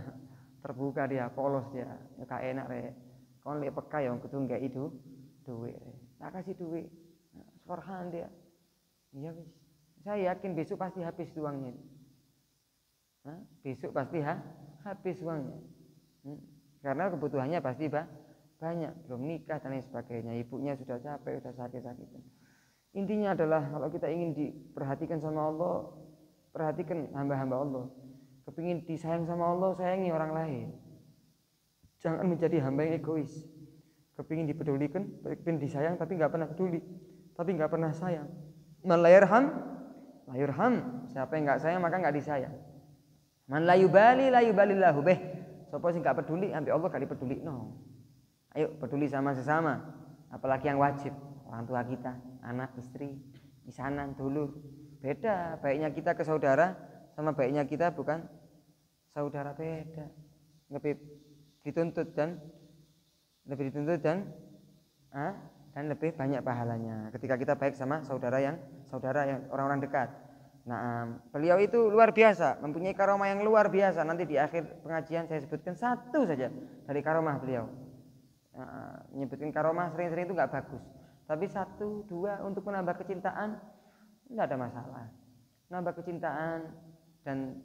terbuka dia, polos dia, gak enak rek. Kau lihat peka yang kudu nggak itu duit. Tak kasih duit, Farhan dia. Iya wis. Saya yakin besok pasti habis uangnya. Besok pasti habis uangnya. Karena kebutuhannya pasti banyak, belum nikah dan lain sebagainya. Ibunya sudah capek, sudah sakit-sakitan. Intinya adalah kalau kita ingin diperhatikan sama Allah, perhatikan hamba-hamba Allah. Kepingin disayang sama Allah, sayangi orang lain. Jangan menjadi hamba yang egois. Kepingin dipedulikan, kepingin disayang tapi nggak pernah peduli, tapi nggak pernah sayang. Man la yurham, siapa yang nggak sayang maka nggak disayang. Man la yubalillahu bih. Sapa sing gak peduli ambek Allah gak dipedulino. Ayo peduli sama sesama, apalagi yang wajib, orang tua kita, anak, istri, isanan, dulur. Beda baiknya kita ke saudara sama baiknya kita bukan saudara, beda. Lebih dituntut dan lebih banyak pahalanya ketika kita baik sama saudara yang orang-orang dekat. Nah, beliau itu luar biasa, mempunyai karomah yang luar biasa. Nanti di akhir pengajian saya sebutkan satu saja dari karomah beliau. Menyebutkan karomah sering-sering itu nggak bagus, tapi satu dua untuk menambah kecintaan nggak ada masalah. Menambah kecintaan dan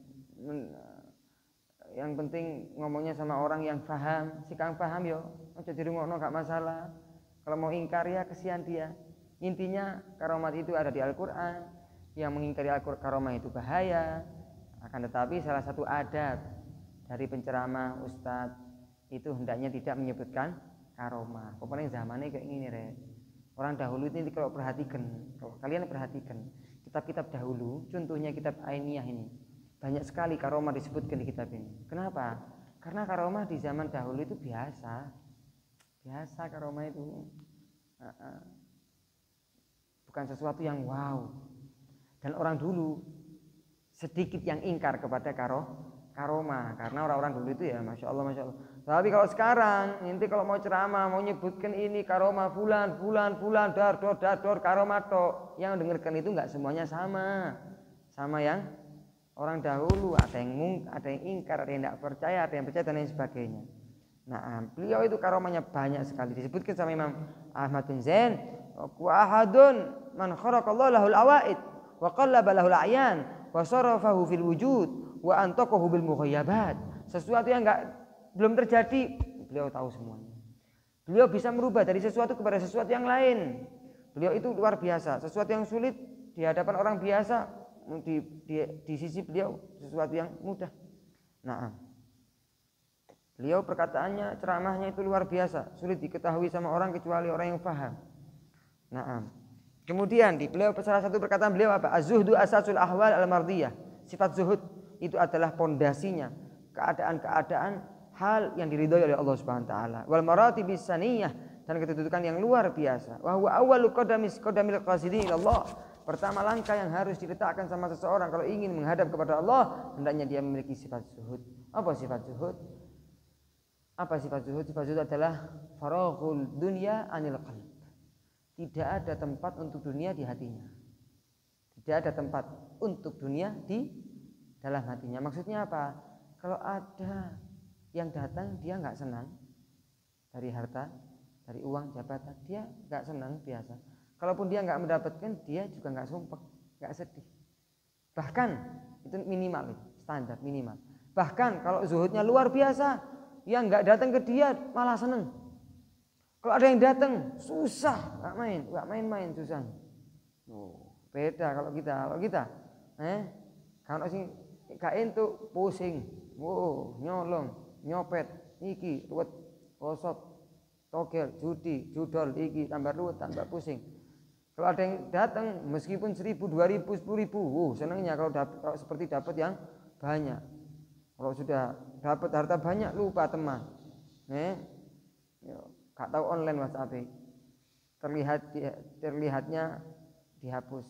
yang penting ngomongnya sama orang yang paham. Si kang paham yo, ojo dirungokno nggak masalah. Kalau mau ingkar ya kesian dia. Intinya karomat itu ada di Al-Quran. Yang mengingkari karomah itu bahaya. Akan tetapi salah satu adab dari penceramah ustadz itu hendaknya tidak menyebutkan karomah. Pokoknya zamannya kayak gini rek. Orang dahulu ini kalau perhatikan, kalau kalian perhatikan, di kitab-kitab dahulu, contohnya kitab Ainiyah ini, banyak sekali karomah disebutkan di kitab ini. Kenapa? Karena karomah di zaman dahulu itu biasa karomah itu, bukan sesuatu yang wow. Dan orang dulu sedikit yang ingkar kepada karomah, karena orang-orang dulu itu ya masya Allah. Tapi kalau sekarang nanti kalau mau ceramah mau nyebutkan ini karomah fulan dar karomah tok, yang dengarkan itu nggak semuanya sama yang orang dahulu. Ada yang ingkar, ada yang tidak percaya, ada yang percaya dan lain sebagainya. Nah, beliau itu karomahnya banyak sekali, disebutkan sama Imam Ahmad bin Zain, wa ahadun man kharaqallahu lahul awaid wa qallaba lahul a'yan wa sarafahu fil wujud wa antaqahu bil mughayyabat. Sesuatu yang belum terjadi, beliau tahu semuanya. Beliau bisa merubah dari sesuatu kepada sesuatu yang lain. Beliau itu luar biasa. Sesuatu yang sulit di hadapan orang biasa, di sisi beliau sesuatu yang mudah. Nah, beliau perkataannya, ceramahnya itu luar biasa, sulit diketahui sama orang kecuali orang yang paham. Nah, kemudian di beliau salah satu perkataan beliau apa? Az-zuhdu asasul ahwal al-mardiyah. Sifat zuhud itu adalah pondasinya keadaan-keadaan hal yang diridhoi oleh Allah Subhanahu wa taala. Wal maratibis saniyah, dan kedudukan yang luar biasa. Wa huwa awwalu qadamil qasidin ila Allah. Pertama langkah yang harus diletakkan sama seseorang kalau ingin menghadap kepada Allah, hendaknya dia memiliki sifat zuhud. Apa sifat zuhud? Sifat zuhud adalah faraghul dunya anil qalb. Tidak ada tempat untuk dunia di hatinya. Tidak ada tempat untuk dunia di dalam hatinya. Maksudnya apa? Kalau ada yang datang dia nggak senang dari harta, dari uang, jabatan, dia nggak senang biasa. Kalaupun dia nggak mendapatkan, dia juga nggak sumpah, nggak sedih. Bahkan itu minimal, standar minimal. Bahkan kalau zuhudnya luar biasa, yang nggak datang ke dia malah seneng. Kalau ada yang datang susah, nggak main susah. Beda kalau kita, kalau sih gak entuk pusing, nyolong, nyopet, iki ruwet, kosop, togel, judi, judol, iki tambah ruwet, tambah pusing. Kalau ada yang datang meskipun 1.000, 2.000, 10.000, senangnya kalau seperti dapat yang banyak. Kalau sudah dapat harta banyak lupa teman, gak tahu online WhatsApp, terlihatnya dihapus.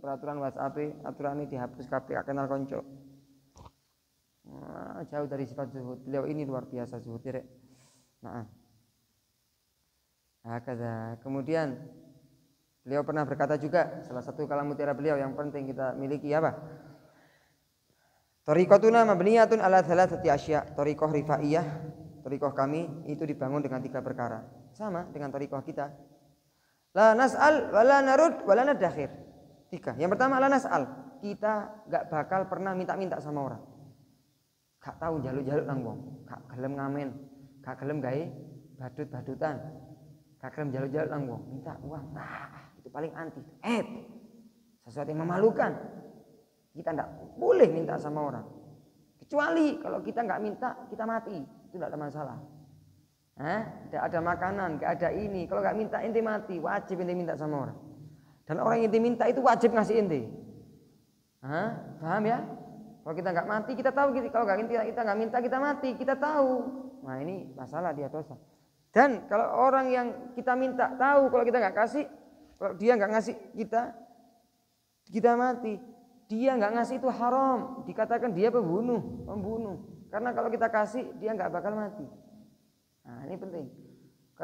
Peraturan WhatsApp, aturan ini dihapus kabeh, kenal konco. Jauh dari sifat zuhud. Beliau ini luar biasa zuhudnya. Kemudian beliau pernah berkata juga, salah satu kalam mutiara beliau yang penting kita miliki apa? Thariqatuna mabniyatun ala thalathati asya. Thariqah rifaiyah, thariqah kami itu dibangun dengan 3 perkara. Sama dengan thariqah kita. La nas'al wa la narud wa la nadakhir. 3. Yang pertama la nas'al. Kita enggak bakal pernah minta-minta sama orang. Gak tahu jaluk-jaluk nang wong, gak gelem ngamen, gak gelem gawe badut-badutan. Gak gelem jaluk-jaluk nang wong, minta uang. Itu paling anti. Sesuatu yang memalukan. Kita enggak boleh minta sama orang. Kecuali kalau kita enggak minta, kita mati. Itu enggak ada masalah. Tidak ada makanan, enggak ada ini. Kalau enggak minta ente mati, wajib ente minta sama orang. Dan orang yang ente minta itu wajib ngasih ente. Paham ya? Kalau kita enggak mati, kita tahu. Kalau kita enggak minta, kita mati, kita tahu. Nah ini masalah, dia dosa. Dan kalau orang yang kita minta tahu kalau kita enggak kasih, kalau dia enggak ngasih kita mati. Dia enggak ngasih itu haram, dikatakan dia pembunuh. Karena kalau kita kasih, dia enggak bakal mati. Nah ini penting.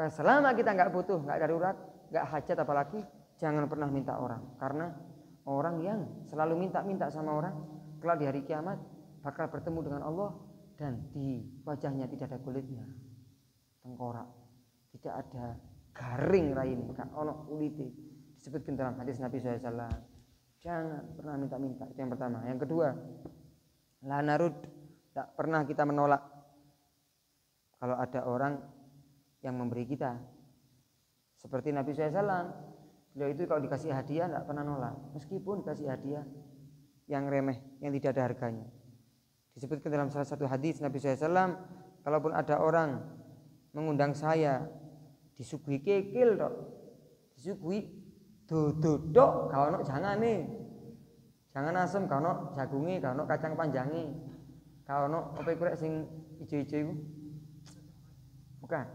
Selama kita enggak butuh, enggak darurat, enggak hajat apalagi, jangan pernah minta orang. Karena orang yang selalu minta-minta sama orang, kelak di hari kiamat bakal bertemu dengan Allah dan di wajahnya tidak ada kulitnya, tengkorak, tidak ada garing raine, gak ono kulite. Disebutkan dalam hadis Nabi SAW. Jangan pernah minta-minta, itu yang pertama. Yang kedua, la narud, tak pernah kita menolak kalau ada orang yang memberi kita. Seperti Nabi SAW, beliau itu kalau dikasih hadiah tidak pernah nolak, meskipun dikasih hadiah yang remeh, yang tidak ada harganya. Disebutkan dalam salah satu hadis Nabi SAW, kalaupun ada orang mengundang saya, disuguhi kekil, disuguhi Dudu tok gak ono jangane. Jangan asem gak ono jagunge, gak ono kacang panjange. Gak ono apa iku rek sing ijo-ijo iku. Bukan.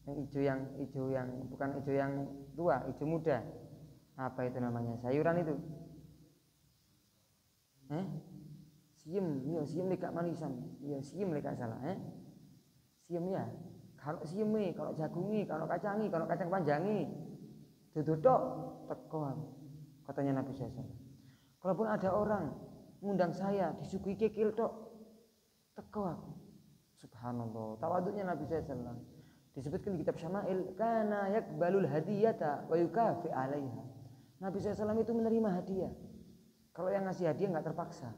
Yang ijo yang bukan ijo yang tua, ijo muda. Apa itu namanya? Sayuran itu. Siem, iya siem lek manisan. Iya siem lek salah, Siem ya. Kalau sieme, kalau jagungi, kalau kacangi, kalau kacang panjangi. Dudu tok teko aku. Katanya Nabi SAW. Kalaupun ada orang ngundang saya disuguhi kikil tok teko aku. Subhanallah. Tawaduknya Nabi SAW. Disebutkan di kitab Syama'il, kana yakbalul hadiyata wa yukafi 'alaiha. Nabi SAW itu menerima hadiah. Kalau yang ngasih hadiah enggak terpaksa.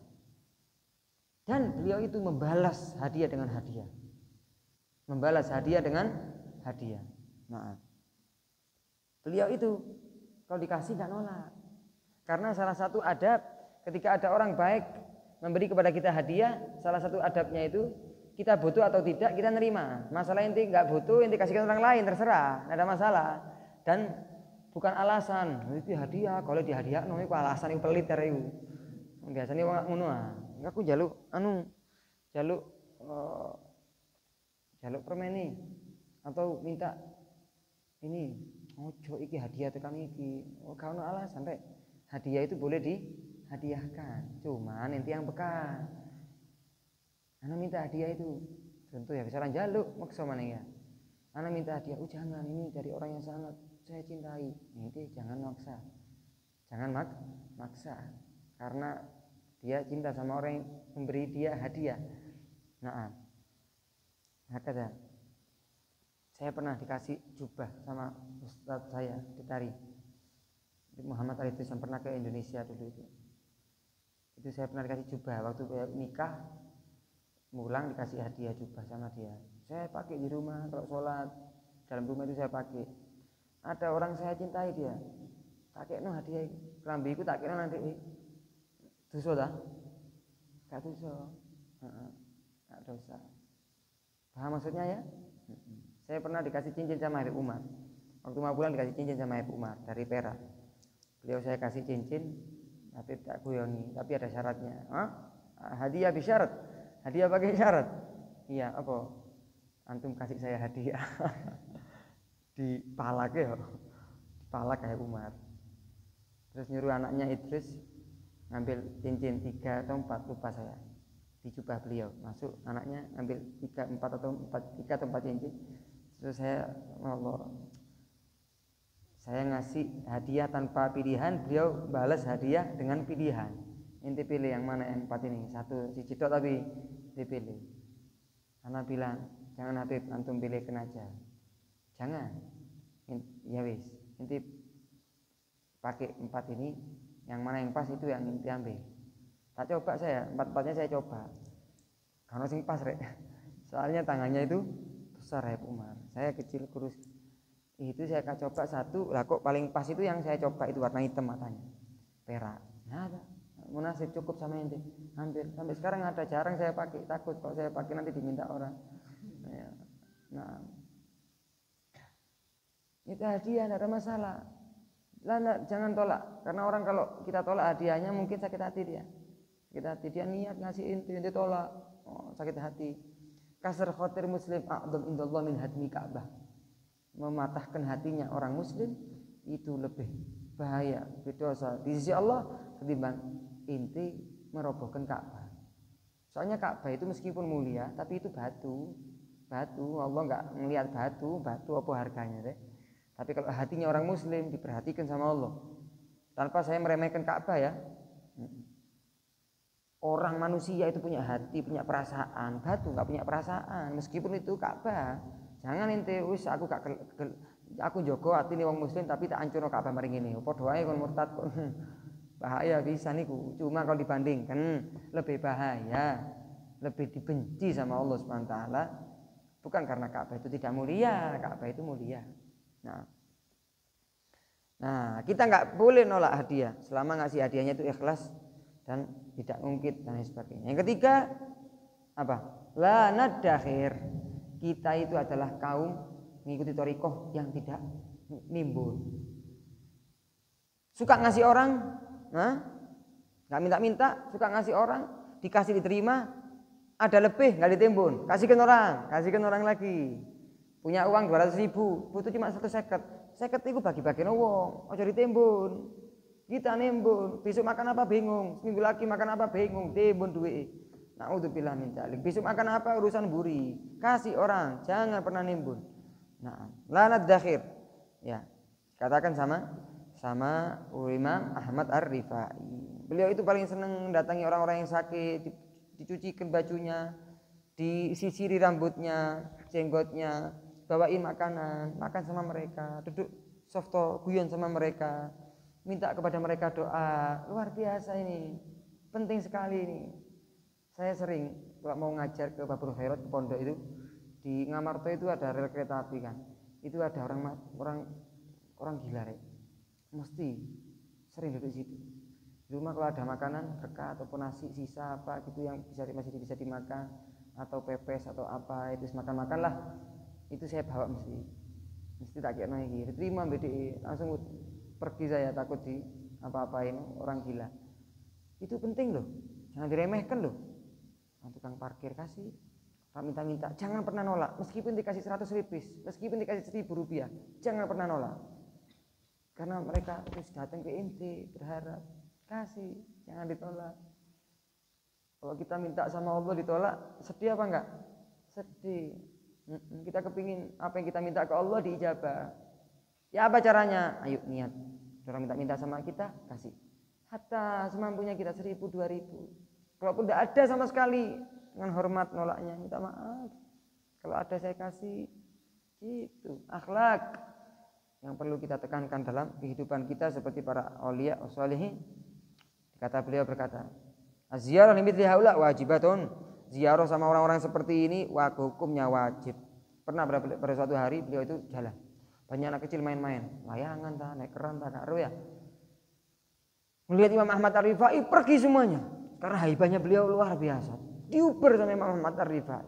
Dan beliau itu membalas hadiah dengan hadiah. Membalas hadiah dengan hadiah. Maaf. Beliau itu kalau dikasih enggak nolak. Karena salah satu adab ketika ada orang baik memberi kepada kita hadiah, salah satu adabnya itu kita butuh atau tidak kita nerima. Masalah inti enggak butuh, inti kasihkan orang lain terserah, enggak ada masalah. Dan bukan alasan, itu hadiah, kalau dihadiahno iku alasan iku pelit arek iku. Biasane wong ngono ah. Aku jaluk permen nih atau minta ini ojo iki hadiah tekan iki. Oh, gak ono alasan rek. Hadiah itu boleh dihadiahkan. Cuman inti yang bekas. Ana minta hadiah itu. Contoh ya misalnya jaluk maksa maneh ya. Ana minta hadiah, jangan ini dari orang yang sangat saya cintai. Ini jangan maksa. Jangan maksa. Karena dia cinta sama orang yang memberi dia hadiah. Nah, hakada. Saya pernah dikasih jubah sama ustadz saya di Tari. Muhammad Ali itu yang pernah ke Indonesia dulu itu. Itu saya pernah dikasih jubah waktu nikah, pulang dikasih hadiah jubah sama dia. Saya pakai di rumah kalau sholat, dalam rumah itu saya pakai. Ada orang saya cintai dia, pakai no hadiah kelambi itu tak kira nanti dosa dah, gak dosa, gak dosa. Paham maksudnya ya? Saya pernah dikasih cincin sama Habib Umar. Waktu mau pulang dikasih cincin sama Habib Umar dari Perak. Beliau saya kasih cincin, tapi tak kuyoni, tapi ada syaratnya. Hadiah bisyarat, hadiah pakai syarat. Iya, apa? Antum kasih saya hadiah. Dipalak ya, dipalak kayak Umar. Terus nyuruh anaknya Idris ngambil cincin 3 atau 4 lupa saya di jubah beliau. Masuk anaknya ngambil 3 atau 4 cincin. Terus saya ngasih hadiah tanpa pilihan, beliau balas hadiah dengan pilihan. Inti pilih yang mana yang 4 ini, satu cincin tapi dipilih. Anak bilang jangan Habib, antum pilihkan aja. Jangan. Ya wis, inti pakai 4 ini, yang mana yang pas itu yang inti ambil. Tak coba saya, 4-4-nya saya coba. Karena sing pas rek. Soalnya tangannya itu besar ya Umar. Saya kecil kurus. Itu saya coba satu, lah kok paling pas itu yang saya coba itu warna hitam matanya. Perak. Nah, ada. Munasib cukup sama inti. Hampir sampai sekarang ada, jarang saya pakai, takut kalau saya pakai nanti diminta orang. Nah, itu hadiah, tidak ada masalah. Jangan tolak, karena orang kalau kita tolak hadiahnya mungkin sakit hati dia. Sakit hati dia niat ngasih inti tolak, sakit hati. Kasar khatir muslim a'dham indallah min hadmi Ka'bah. Mematahkan hatinya orang muslim itu lebih bahaya, berdosa di sisi Allah ketimbang inti merobohkan Ka'bah. Soalnya Ka'bah itu meskipun mulia, tapi itu batu. Allah enggak melihat batu apa harganya deh. Tapi kalau hatinya orang muslim diperhatikan sama Allah. Tanpa saya meremehkan Ka'bah ya. Orang manusia itu punya hati, punya perasaan. Batu enggak punya perasaan, meskipun itu Ka'bah. Jangan ente wis aku jogo atine wong muslim tapi tak hancurno Ka'bah mari ngene. Padha ae kon murtad kon. Bahaya bisa niku. Cuma kalau dibandingkan lebih bahaya, lebih dibenci sama Allah Subhanahu wa taala. Bukan karena Ka'bah itu tidak mulia, Ka'bah itu mulia. Nah, kita nggak boleh nolak hadiah selama ngasih hadiahnya itu ikhlas dan tidak ngungkit dan sebagainya. Yang ketiga apa? La nadakhir. Kita itu adalah kaum mengikuti thariqah yang tidak nimbun. Suka ngasih orang, nggak minta-minta, suka ngasih orang, dikasih diterima, ada lebih nggak ditimbun, kasihkan orang lagi. Punya uang 200.000, butuh cuma 150 itu bagi-bagi wong, ojo ditimbun. Kita nimbun, besok makan apa bingung, seminggu lagi makan apa bingung, timbun duit. Naudzubillah min dzalik. Besok makan apa urusan buri, kasih orang, jangan pernah nimbun. Nah, lanat dakhir. Ya, katakan sama Imam Ahmad Ar-Rifai. Beliau itu paling senang datangi orang-orang yang sakit, dicucikan bajunya, disisiri rambutnya, jenggotnya, bawain makanan, makan sama mereka, duduk softo guyon sama mereka, minta kepada mereka doa. Luar biasa ini, penting sekali ini. Saya sering kalau mau ngajar ke Babul Khairat, ke pondok itu di Ngamarto itu ada rel kereta api kan, itu ada orang gila rek. Mesti sering duduk di situ. Di rumah kalau ada makanan berkah ataupun nasi sisa apa gitu yang masih bisa dimakan, atau pepes atau apa itu makan lah, itu saya bawa mesti tak kira lagi diterima BDI, langsung pergi saya, takut di apa-apain orang gila. Itu penting loh, jangan diremehkan loh. Tukang parkir kasih, minta-minta, jangan pernah nolak. Meskipun dikasih 100 ripis, meskipun dikasih 1.000 rupiah, jangan pernah nolak. Karena mereka terus datang ke inti berharap, kasih, jangan ditolak. Kalau kita minta sama Allah ditolak, sedih apa enggak? Sedih. Kita kepingin apa yang kita minta ke Allah diijabah. Ya apa caranya? Ayo niat. Orang minta sama kita, kasih. Hatta semampunya kita 1.000, 2.000. Kalaupun tidak ada sama sekali, dengan hormat nolaknya, minta maaf. Kalau ada saya kasih. Itu akhlak yang perlu kita tekankan dalam kehidupan kita seperti para aulia wassalihin. Kata beliau berkata, az-ziyarah limithli haula wajibatun. Ziarah sama orang-orang seperti ini hukumnya wajib. Pernah pada suatu hari beliau itu jalan, banyak anak kecil main-main, layangan naik keran karo ya. Melihat Imam Ahmad Ar-Rifai pergi semuanya. Karena haibahnya beliau luar biasa. Diuber sama Imam Ahmad Ar-Rifai,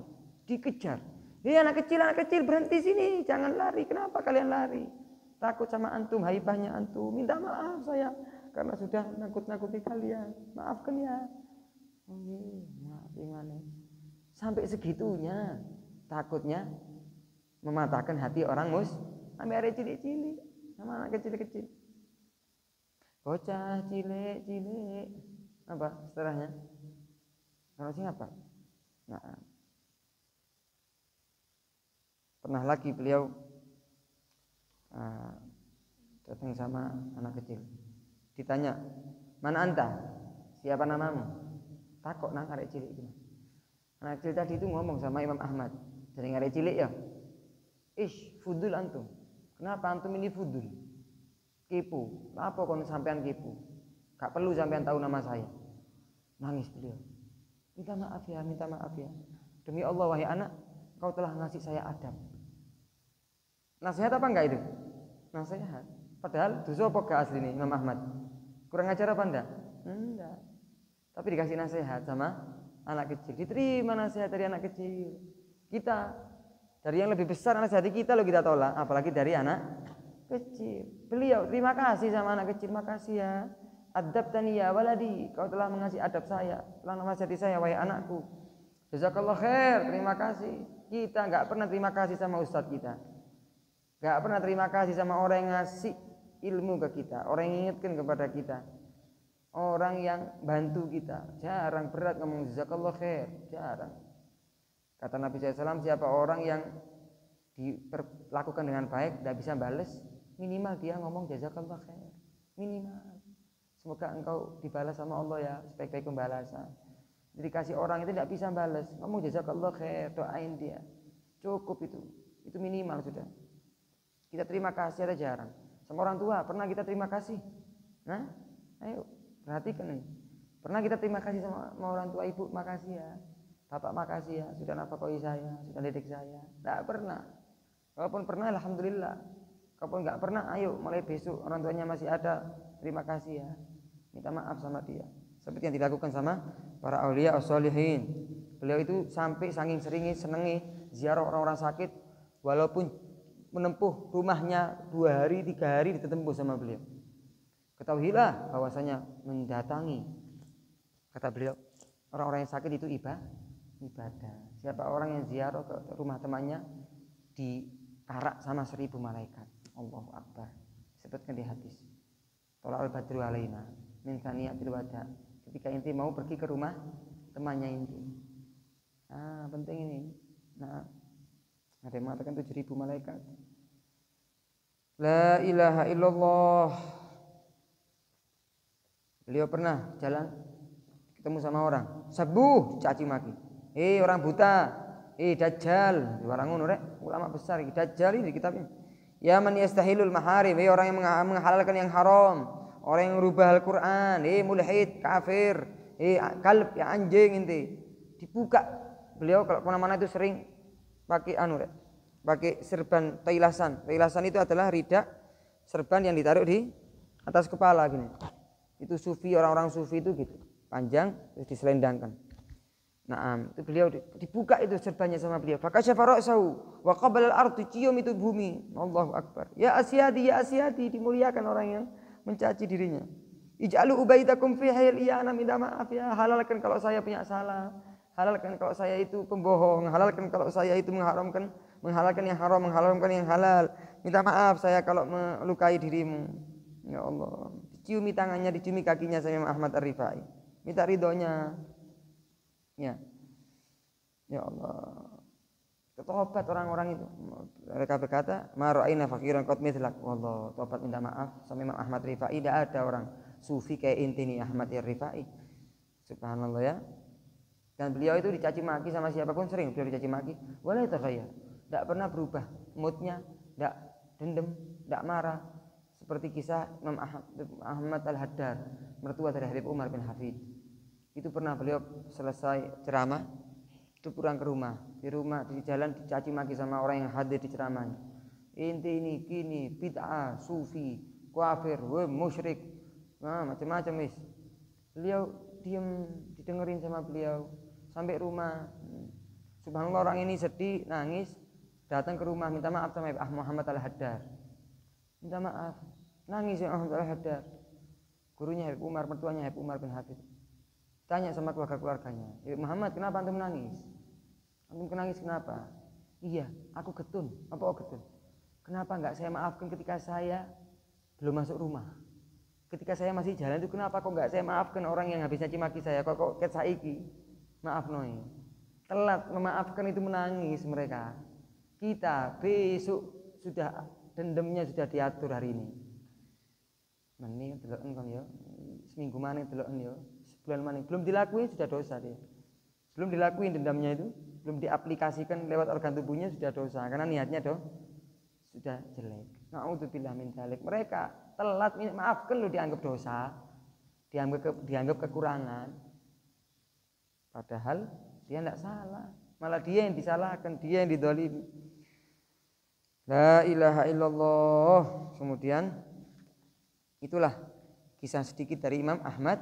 dikejar. Anak kecil berhenti sini, jangan lari. Kenapa kalian lari? Takut sama antum, haibahnya antum. Minta maaf saya karena sudah nakut-nakuti kalian. Maafkan ya. Maaf gimana? Sampai segitunya takutnya mematahkan hati orang sampai ada cilik-cilik sama anak kecil-kecil. Bocah cilik-cilik. Apa setelahnya? Harusnya apa? Nah, pernah lagi beliau datang sama anak kecil. Ditanya, mana anta? Siapa namamu? Takut nang arek cilik itu. Anak kecil tadi itu ngomong sama Imam Ahmad. Jadi arek cilik ya. Fudul antum. Kenapa antum ini fudul? Kipu. Apa kon sampean kipu? Gak perlu sampean tahu nama saya. Nangis beliau. Minta maaf ya. Demi Allah wahai anak, kau telah ngasih saya adab. Nasihat apa enggak itu? Nasihat. Padahal dosa apa gak asli nih Imam Ahmad? Kurang ajar apa enggak? Enggak. Tapi dikasih nasihat sama anak kecil. Diterima nasihat dari anak kecil. Kita dari yang lebih besar nasihat kita lo kita tolak, apalagi dari anak kecil. Beliau terima kasih sama anak kecil, makasih ya. Adabtani ya waladi, kau telah mengasih adab saya, telah menasihati saya wahai anakku. Jazakallah khair, terima kasih. Kita enggak pernah terima kasih sama ustadz kita. Enggak pernah terima kasih sama orang yang ngasih ilmu ke kita, orang yang ingatkan kepada kita, orang yang bantu kita. Jarang, berat ngomong jazakallah khair, jarang. Kata Nabi SAW, siapa orang yang diperlakukan dengan baik tidak bisa balas, minimal dia ngomong jazakallah khair, minimal. Semoga engkau dibalas sama Allah ya, sebaik-baik pembalasan. Jadi kasih orang itu tidak bisa balas, ngomong jazakallah khair, doain dia, cukup itu minimal sudah. Kita terima kasih ada jarang. Sama orang tua pernah kita terima kasih? Nah, ayo perhatikan nih. Pernah kita terima kasih sama orang tua, ibu makasih ya, bapak makasih ya, sudah nafkahi saya, sudah didik saya. Tidak pernah. Walaupun pernah, alhamdulillah. Kalaupun nggak pernah, ayo mulai besok orang tuanya masih ada, terima kasih ya, minta maaf sama dia. Seperti yang dilakukan sama para aulia wassalihin. Beliau itu sampai saking seringnya senengi ziarah orang-orang sakit, walaupun menempuh rumahnya 2 hari 3 hari ditembus sama beliau. Ketahuilah bahwasanya mendatangi, kata beliau, orang-orang yang sakit itu ibadah. Siapa orang yang ziarah ke rumah temannya diarak sama 1000 malaikat. Allahu Akbar. Sebutkan di hadis. Tola'al badru alaina min thaniyatil wada. Ketika inti mau pergi ke rumah temannya inti. Penting ini. Ada yang mengatakan 7.000 malaikat. La ilaha illallah. Beliau pernah jalan ketemu sama orang, sabuh caci maki. Orang buta, dajjal, orang ngono rek, ulama besar iki dajjal ini kitabnya. Ya man yastahilul maharim, orang yang menghalalkan yang haram, orang yang merubah Al-Qur'an, mulhid, kafir, kalb, ya anjing inti. Dibuka. Beliau kalau kemana-mana itu sering pakai pakai serban tailasan. Tailasan itu adalah rida serban yang ditaruh di atas kepala gini. Itu sufi, orang-orang sufi itu gitu, panjang terus diselendangkan. Itu beliau dibuka itu serbannya sama beliau. Fakasyafa ra'sahu wa qabala al-ardh, cium itu bumi. Allahu Akbar. Ya asyhadi, dimuliakan orang yang mencaci dirinya. Ij'alu ubaitakum fi hayl, ya ana minta maaf ya, halalkan kalau saya punya salah. Halalkan kalau saya itu pembohong, halalkan kalau saya itu menghalalkan yang haram, mengharamkan yang halal. Minta maaf saya kalau melukai dirimu. Ya Allah. Diciumi tangannya, diciumi kakinya sama Imam Ahmad Ar-Rifai. Minta ridhonya. Ya Allah. Tobat orang-orang itu. Mereka berkata, "Ma ra'ayna faqiran qad mithlak." Wallah, tobat minta maaf sama Imam Ahmad Rifai. Tidak ada orang sufi kayak inti nih Ahmad Rifai. Subhanallah ya. Dan beliau itu dicaci maki sama siapapun, sering beliau dicaci maki. Wala taghayyar. Tidak pernah berubah moodnya, tidak dendam, tidak marah. Seperti kisah Imam Ahmad Al-Haddad, mertua dari Habib Umar bin Hafid. Itu pernah beliau selesai ceramah, itu pulang ke rumah. Di rumah, di jalan dicaci maki sama orang yang hadir di ceramahnya. Inti ini, kini, bid'ah, sufi, kafir, musyrik, macam-macam. Beliau diam, didengerin sama beliau. Sampai rumah, subhanallah, orang ini sedih, nangis, datang ke rumah minta maaf sama Muhammad Al-Haddad. Minta maaf, nangis ya Muhammad Al-Haddad. Gurunya Habib Umar, mertuanya Habib Umar bin Hafid. Tanya sama keluarganya, Muhammad, kenapa antum menangis? Antum menangis kenapa? Iya, aku getun. Apa getun? Kenapa enggak saya maafkan ketika saya belum masuk rumah? Ketika saya masih jalan itu kenapa kok enggak saya maafkan orang yang habis caci maki saya? Kok ket saiki? Maaf noi. Telat memaafkan itu menangis mereka. Kita besok sudah dendamnya sudah diatur hari ini. Mending deloken kon ya. Seminggu maneh deloken ya. Sebulan maneh belum dilakuin sudah dosa dia. Belum dilakuin dendamnya itu, belum diaplikasikan lewat organ tubuhnya sudah dosa karena niatnya sudah jelek. Nauzubillah min dzalik. Mereka telat maafkan lu dianggap dosa. Dianggap kekurangan. Padahal dia tidak salah, malah dia yang disalahkan, dia yang didolimi. La ilaha illallah. Kemudian itulah kisah sedikit dari Imam Ahmad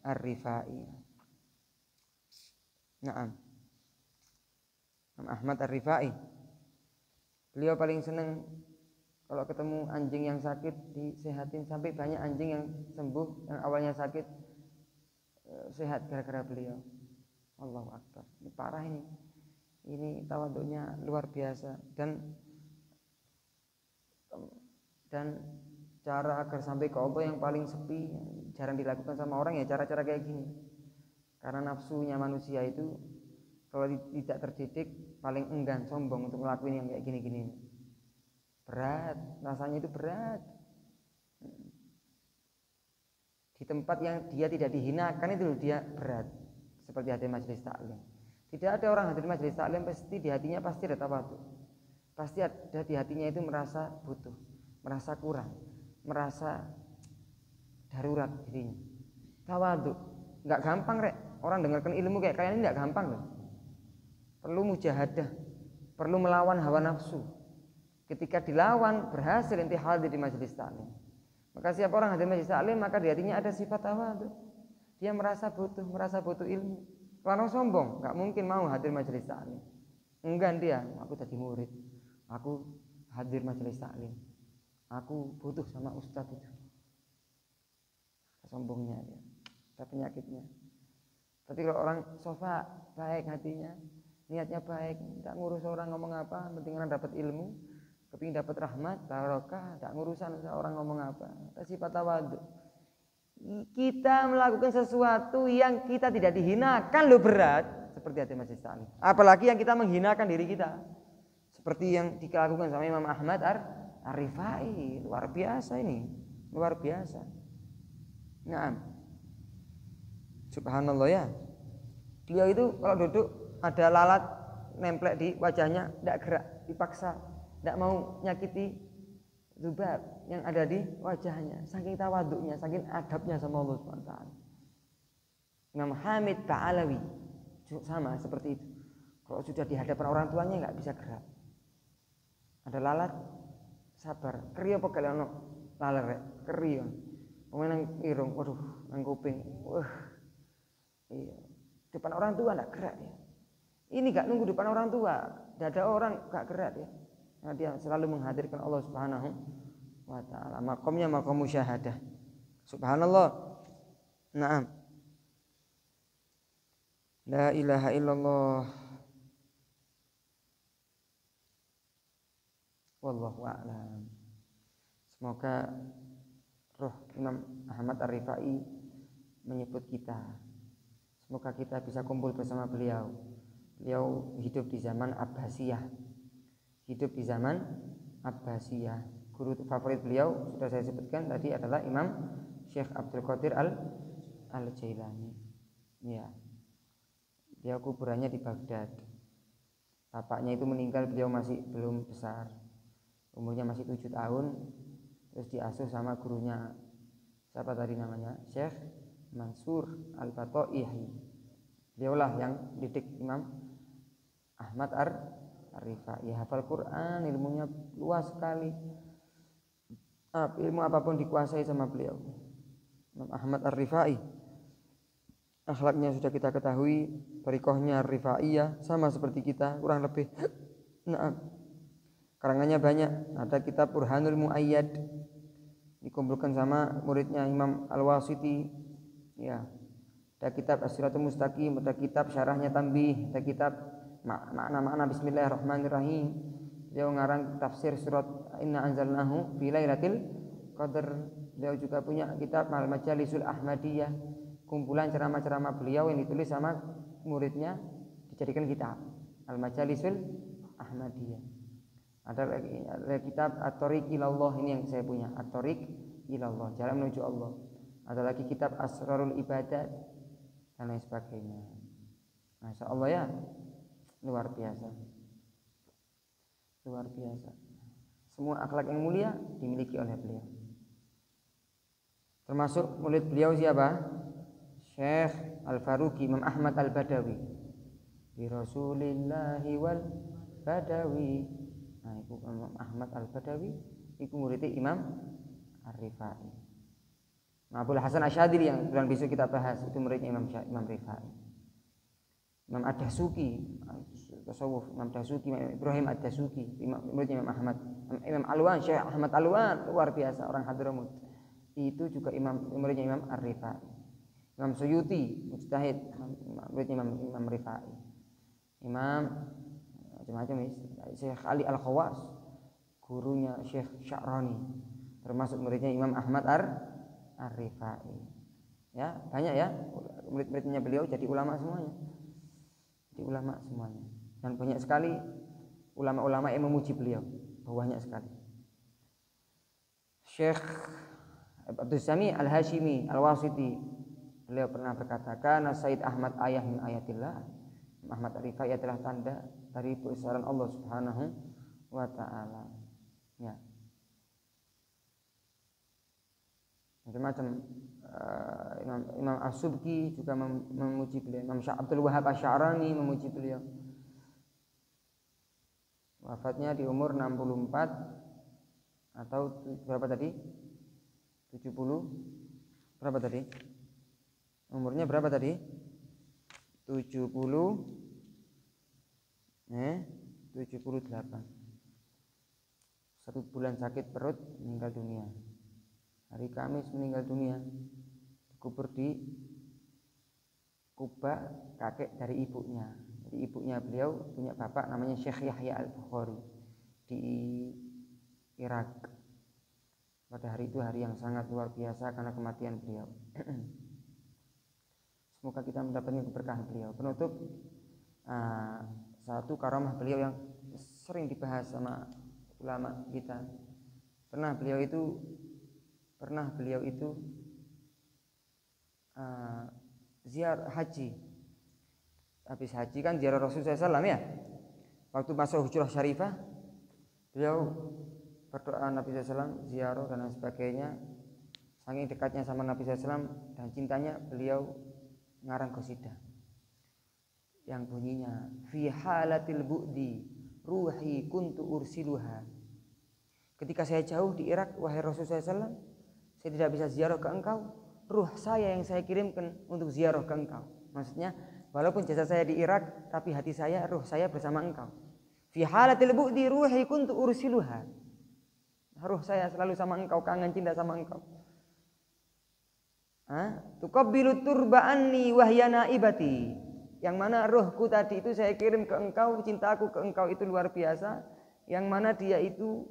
Ar-Rifai. Imam Ahmad Ar-Rifai, beliau paling senang kalau ketemu anjing yang sakit disehatin, sampai banyak anjing yang sembuh yang awalnya sakit sehat gara-gara beliau. Allahu Akbar. Ini parah ini. Ini tawaduknya luar biasa dan cara agar sampai ke Allah yang paling sepi jarang dilakukan sama orang ya cara-cara kayak gini. Karena nafsunya manusia itu kalau tidak terdidik paling enggan, sombong untuk ngelakuin yang kayak gini-gini. Berat, rasanya itu berat. Di tempat yang dia tidak dihinakan itu dia berat. Seperti hadir majelis taklim. Tidak ada orang hadir majelis taklim pasti di hatinya pasti ada tawadhu. Pasti ada di hatinya itu merasa butuh, merasa kurang, merasa darurat dirinya. Tawadhu, enggak gampang rek. Orang dengarkan ilmu kayak kalian ini enggak gampang loh. Perlu mujahadah, perlu melawan hawa nafsu. Ketika dilawan berhasil inti hadir di majelis taklim. Maka siapa orang hadir majelis taklim maka di hatinya ada sifat tawadhu. Dia merasa butuh ilmu. Kalau sombong, nggak mungkin mau hadir majelis taklim. Enggan dia, aku jadi murid, aku hadir majelis taklim, aku butuh sama ustadz itu. sombongnya dia. Ada penyakitnya. Tapi kalau orang sofa baik hatinya, niatnya baik, tidak ngurus orang ngomong apa, penting orang dapat ilmu, kepingin dapat rahmat, barokah, tidak ngurusan orang ngomong apa. Sifat tawadhu. Kita melakukan sesuatu yang kita tidak dihinakan loh berat, seperti hati Masjid Salim. Apalagi yang kita menghinakan diri kita, seperti yang dilakukan sama Imam Ahmad Ar-Rifai, luar biasa ini, luar biasa. Nah, subhanallah ya. Dia itu kalau duduk ada lalat nemplek di wajahnya, tidak gerak, dipaksa, tidak mau nyakiti dzubab yang ada di wajahnya, saking tawaduknya, saking adabnya sama Allah SWT. Imam Hamid Ba'alawi sama seperti itu. Kalau sudah di hadapan orang tuanya nggak bisa gerak. Ada lalat, sabar. Keriyo apa kalian lalat keriyo. Pemain irung, waduh, nang kuping, iya. Depan orang tua nggak gerak ya. Ini nggak nunggu depan orang tua, tidak ada orang nggak gerak ya. Nah, dia selalu menghadirkan Allah Subhanahu wa ta'ala. Makomnya makom musyahadah. Subhanallah. Naam. La ilaha illallah. Wallahu a'lam. Semoga roh Imam Ahmad Ar-Rifai menyebut kita. Semoga kita bisa kumpul bersama beliau. Beliau hidup di zaman Abbasiyah. Hidup di zaman Abbasiyah. Guru favorit beliau sudah saya sebutkan tadi adalah Imam Syekh Abdul Qadir Al-Jailani. Ya. Dia kuburannya di Baghdad. Bapaknya itu meninggal, beliau masih belum besar. Umurnya masih 7 tahun. Terus diasuh sama gurunya. Siapa tadi namanya? Syekh Mansur Al-Bato'ihi. Beliaulah yang didik Imam Ahmad Ar-Rifai. Hafal Quran, ilmunya luas sekali. Ilmu apapun dikuasai sama beliau. Imam Ahmad Ar-Rifai. Akhlaknya sudah kita ketahui, thariqahnya Ar-Rifaiyah sama seperti kita kurang lebih. Nah, karangannya banyak. Ada kitab Burhanul Muayyad dikumpulkan sama muridnya Imam Al-Wasiti. Ya. Ada kitab As-Siratul Mustaqim, ada kitab syarahnya Tanbih, ada kitab makna-makna Bismillahirrahmanirrahim. Dia ngarang tafsir surat Inna Anzalnahu fi Lailatul Qadar. Dia juga punya kitab Al-Majalisul Ahmadiyah, kumpulan ceramah-ceramah beliau yang ditulis sama muridnya dijadikan kitab Al-Majalisul Ahmadiyah. Ada kitab At-Thariq Ilallah, ini yang saya punya, At-Thariq Ilallah, jalan menuju Allah. Ada lagi kitab Asrarul Ibadat dan lain sebagainya. Masya Allah ya, luar biasa, luar biasa. Semua akhlak yang mulia dimiliki oleh beliau. Termasuk murid beliau siapa? Syekh Al-Faruqi, Imam Ahmad Al-Badawi. Bi Rasulillahi wal Badawi. Nah, itu Imam Ahmad Al-Badawi, itu muridnya Imam Ar-Rifai. Abdul Hasan Asyadili yang bulan besok kita bahas, itu muridnya Imam Rifai. Imam Ad-Dasuki, tasawuf, Imam Dasuki, Imam Ibrahim Ad-Dasuki, muridnya Imam Ahmad. Imam Alwan, Syekh Ahmad Alwan, luar biasa, orang Hadramut. Itu juga muridnya Imam Ar-Rifai. Imam Suyuti, mujtahid, muridnya Imam Rifai. Imam macam-macam, Syekh Ali Al-Khawas, gurunya Syekh Sya'rani, termasuk muridnya Imam Ahmad Ar-Rifai. Ya, banyak ya murid-muridnya beliau jadi ulama semuanya. Jadi ulama semuanya. Dan banyak sekali ulama-ulama yang memuji beliau. Banyak sekali. Syekh Abdul Sami Al-Hashimi Al-Wasiti, beliau pernah berkata, "Kana Sayyid Ahmad ayah min ayatillah." Ahmad Ar-Rifai adalah tanda dari kebesaran Allah Subhanahu wa ta'ala. Ya. Macam-macam. Imam As-Subki juga memuji beliau. Imam Abdul Wahab Asy-Sya'rani memuji beliau. Wafatnya di umur 64 atau berapa tadi? 70. Berapa tadi? Umurnya berapa tadi? 78. 1 bulan sakit perut meninggal dunia. Hari Kamis meninggal dunia. kubur di Kuba, kakek dari ibunya. Jadi ibunya beliau punya bapak namanya Syekh Yahya Al-Bukhari di Irak. Pada hari itu hari yang sangat luar biasa karena kematian beliau. Semoga kita mendapatkan keberkahan beliau. Penutup, satu karamah beliau yang sering dibahas sama ulama kita. Pernah beliau itu ziarah haji. Habis haji kan ziarah Rasulullah SAW ya. Waktu masuk Hujrah Syarifah, beliau berdoa Nabi SAW, ziarah dan lain sebagainya. Saking dekatnya sama Nabi SAW dan cintanya, beliau ngarang qasidah yang bunyinya fi halatil bu'di ruhi kuntu ursiluha. Ketika saya jauh di Irak, wahai Rasulullah SAW, saya tidak bisa ziarah ke engkau, ruh saya yang saya kirimkan untuk ziarah ke engkau. Maksudnya, walaupun jasad saya di Irak, tapi hati saya, ruh saya bersama engkau. Fi halatil bu'di ruhi kuntu ursiluha. Ruh saya selalu sama engkau, kangen cinta sama engkau. Tuqabbilu turba anni wahya naibati. Yang mana ruhku tadi itu saya kirim ke engkau, cintaku ke engkau itu luar biasa. Yang mana dia itu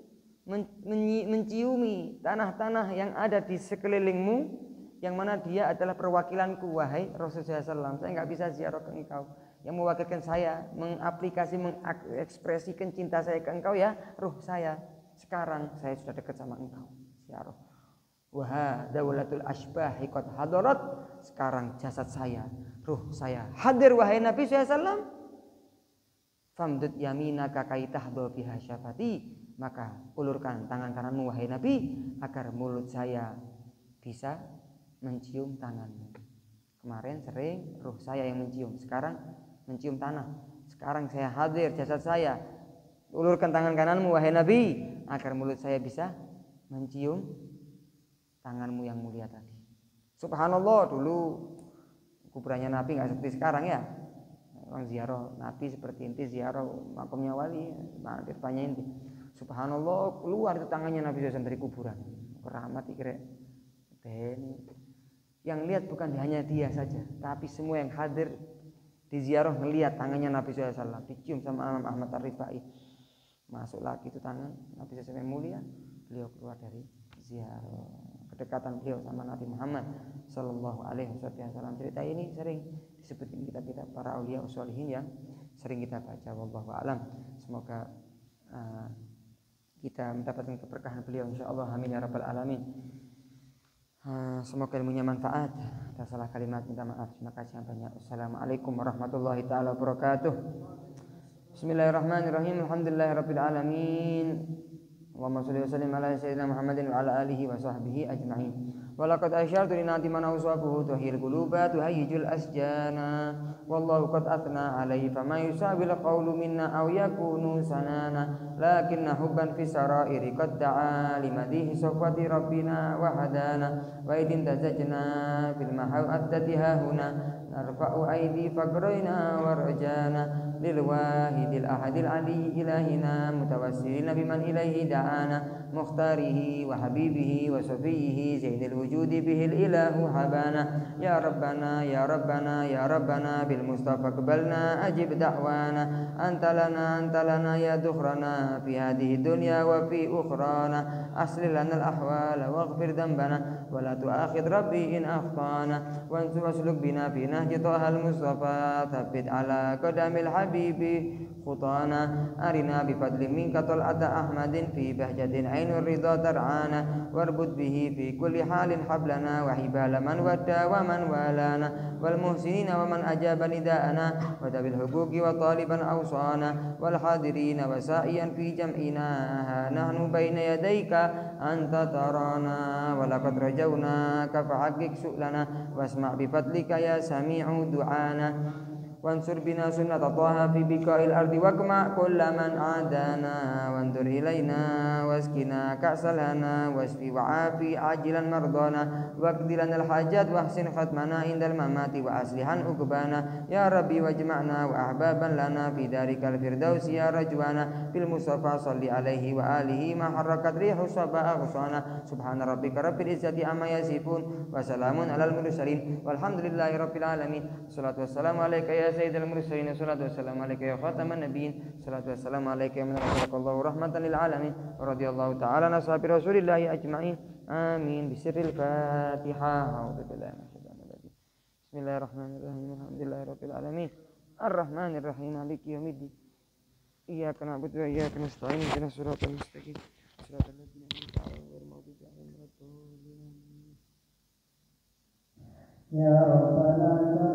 menciumi tanah-tanah yang ada di sekelilingmu, yang mana dia adalah perwakilanku, wahai Rasulullah SAW. Saya nggak bisa ziarah ke engkau. Yang mewakilkan saya, mengekspresikan cinta saya ke engkau ya ruh saya. Sekarang saya sudah dekat sama engkau, ziarah. Wah, daulatul asbahi qad hadarat. Sekarang jasad saya, ruh saya hadir, wahai Nabi SAW. Famdud yaminaka kaitahdo biha syafati. Maka ulurkan tangan kananmu, wahai Nabi, agar mulut saya bisa mencium tanganmu. Kemarin sering ruh saya yang mencium, sekarang mencium tanah. Sekarang saya hadir, jasad saya. Ulurkan tangan kananmu, wahai Nabi, agar mulut saya bisa mencium tanganmu yang mulia tadi. Subhanallah, dulu kuburannya Nabi nggak seperti sekarang ya. Orang ziarah Nabi seperti inti ziarah makamnya wali, tanya inti. Subhanallah, keluar itu tangannya Nabi SAW dari kuburan. Keramat kira. Dan yang lihat bukan hanya dia saja, tapi semua yang hadir di ziarah melihat tangannya Nabi SAW dicium sama Imam Ahmad Ar-Rifai. Masuk lagi itu tangan Nabi SAW yang mulia, beliau keluar dari ziarah. Kedekatan beliau sama Nabi Muhammad Sallallahu Alaihi Wasallam. Cerita ini sering disebut di kitab-kitab para aulia usholihin yang sering kita baca. Wallahu a'lam. Semoga kita mendapatkan keberkahan beliau insyaallah, amin ya rabbal alamin. Semoga ilmunya manfaat. Ada salah kalimat minta maaf. Terima kasih yang banyak. Assalamualaikum warahmatullahi taala wabarakatuh. Bismillahirrahmanirrahim. Alhamdulillahirabbil alamin. Allahumma shalli wa sallim ala sayyidina Muhammadin wa ala alihi wa sahbihi ajma'in. Walaqad asyartu linati man awsabuhu tuhil quluba tuhayyijul asjana. Wallahu qad athna alaihi fama yusabil qawlu minna aw yakunu sanana. Lakinna hubban fi sarairi qad da'a limadihi safwati rabbina wa hadana. Wa idin tazajna fil mahaw'addatiha huna. Narfa'u aidi faqrayna warjana. Lilwahidil ahadil ali ilahina mutawassilina biman ilaihi da'ana mukhtarihi wa habibihi wa safiyihi zainil wujudi bihil ilahu habana. Ya Rabbana ya Rabbana ya Rabbana bil mustafa qabalna ajib da'wana antalana ya dukhrana fi hadhihi dunya wa fi ukhrana aslil lana al ahwala waghfir dhanbana wa la tu'akhid rabbi in akhtana wansur wasluk bina fi nahji tahal mustafa thabbit ala qadamil habibi khutana arina bifadli minka tal'ata ahmadin fi bahjatin ainur ridha tar'ana warbud bihi fi kulli halin hablana wa hibala man wadda wa man walana wal muhsinina wa man ajaba nida'ana wa dabil huquqi wa taliban awsana wal hadirina wa sa'iyan fi jam'ina nahnu baina yadayka anta tarana wa laqad rajawna ka fa'aqiq su'lana wasma' bifadlika ya sami'u du'ana وانصر بنا سنة طه في بقاع الأرض واقمع كل من عادانا وانظر إلينا واسقنا كأس الهنا واشف وعافي عاجلا مرضانا واقض لنا الحاجات واحسن ختمنا عند الممات وأصلحا عقبانا يا ربي واجمعنا وأحبابا لنا في دارك الفردوس يا رجوانا بالمصطفى صل عليه وآله ما حركت ريح الصبا أغصانا سبحان ربك رب العزة عما يصفون وسلام على المرسلين والحمد لله رب العالمين. الصلاة والسلام عليك يا سيد المرسلين الصلاة والسلام عليك يا خاتم النبيين الصلاة والسلام عليك يا من رسلك الله رحمة للعالمين ورضي الله تعالى عن أصحاب رسول الله أجمعين آمين بسر الفاتحة. أعوذ بالله من الشيطان الرجيم. بسم الله الرحمن الرحيم الحمد لله رب العالمين الرحمن الرحيم مالك يوم الدين إياك نعبد وإياك نستعين اهدنا الصراط المستقيم صراط الذين أنعمت عليهم غير المغضوب عليهم ولا الضالين. يا ربنا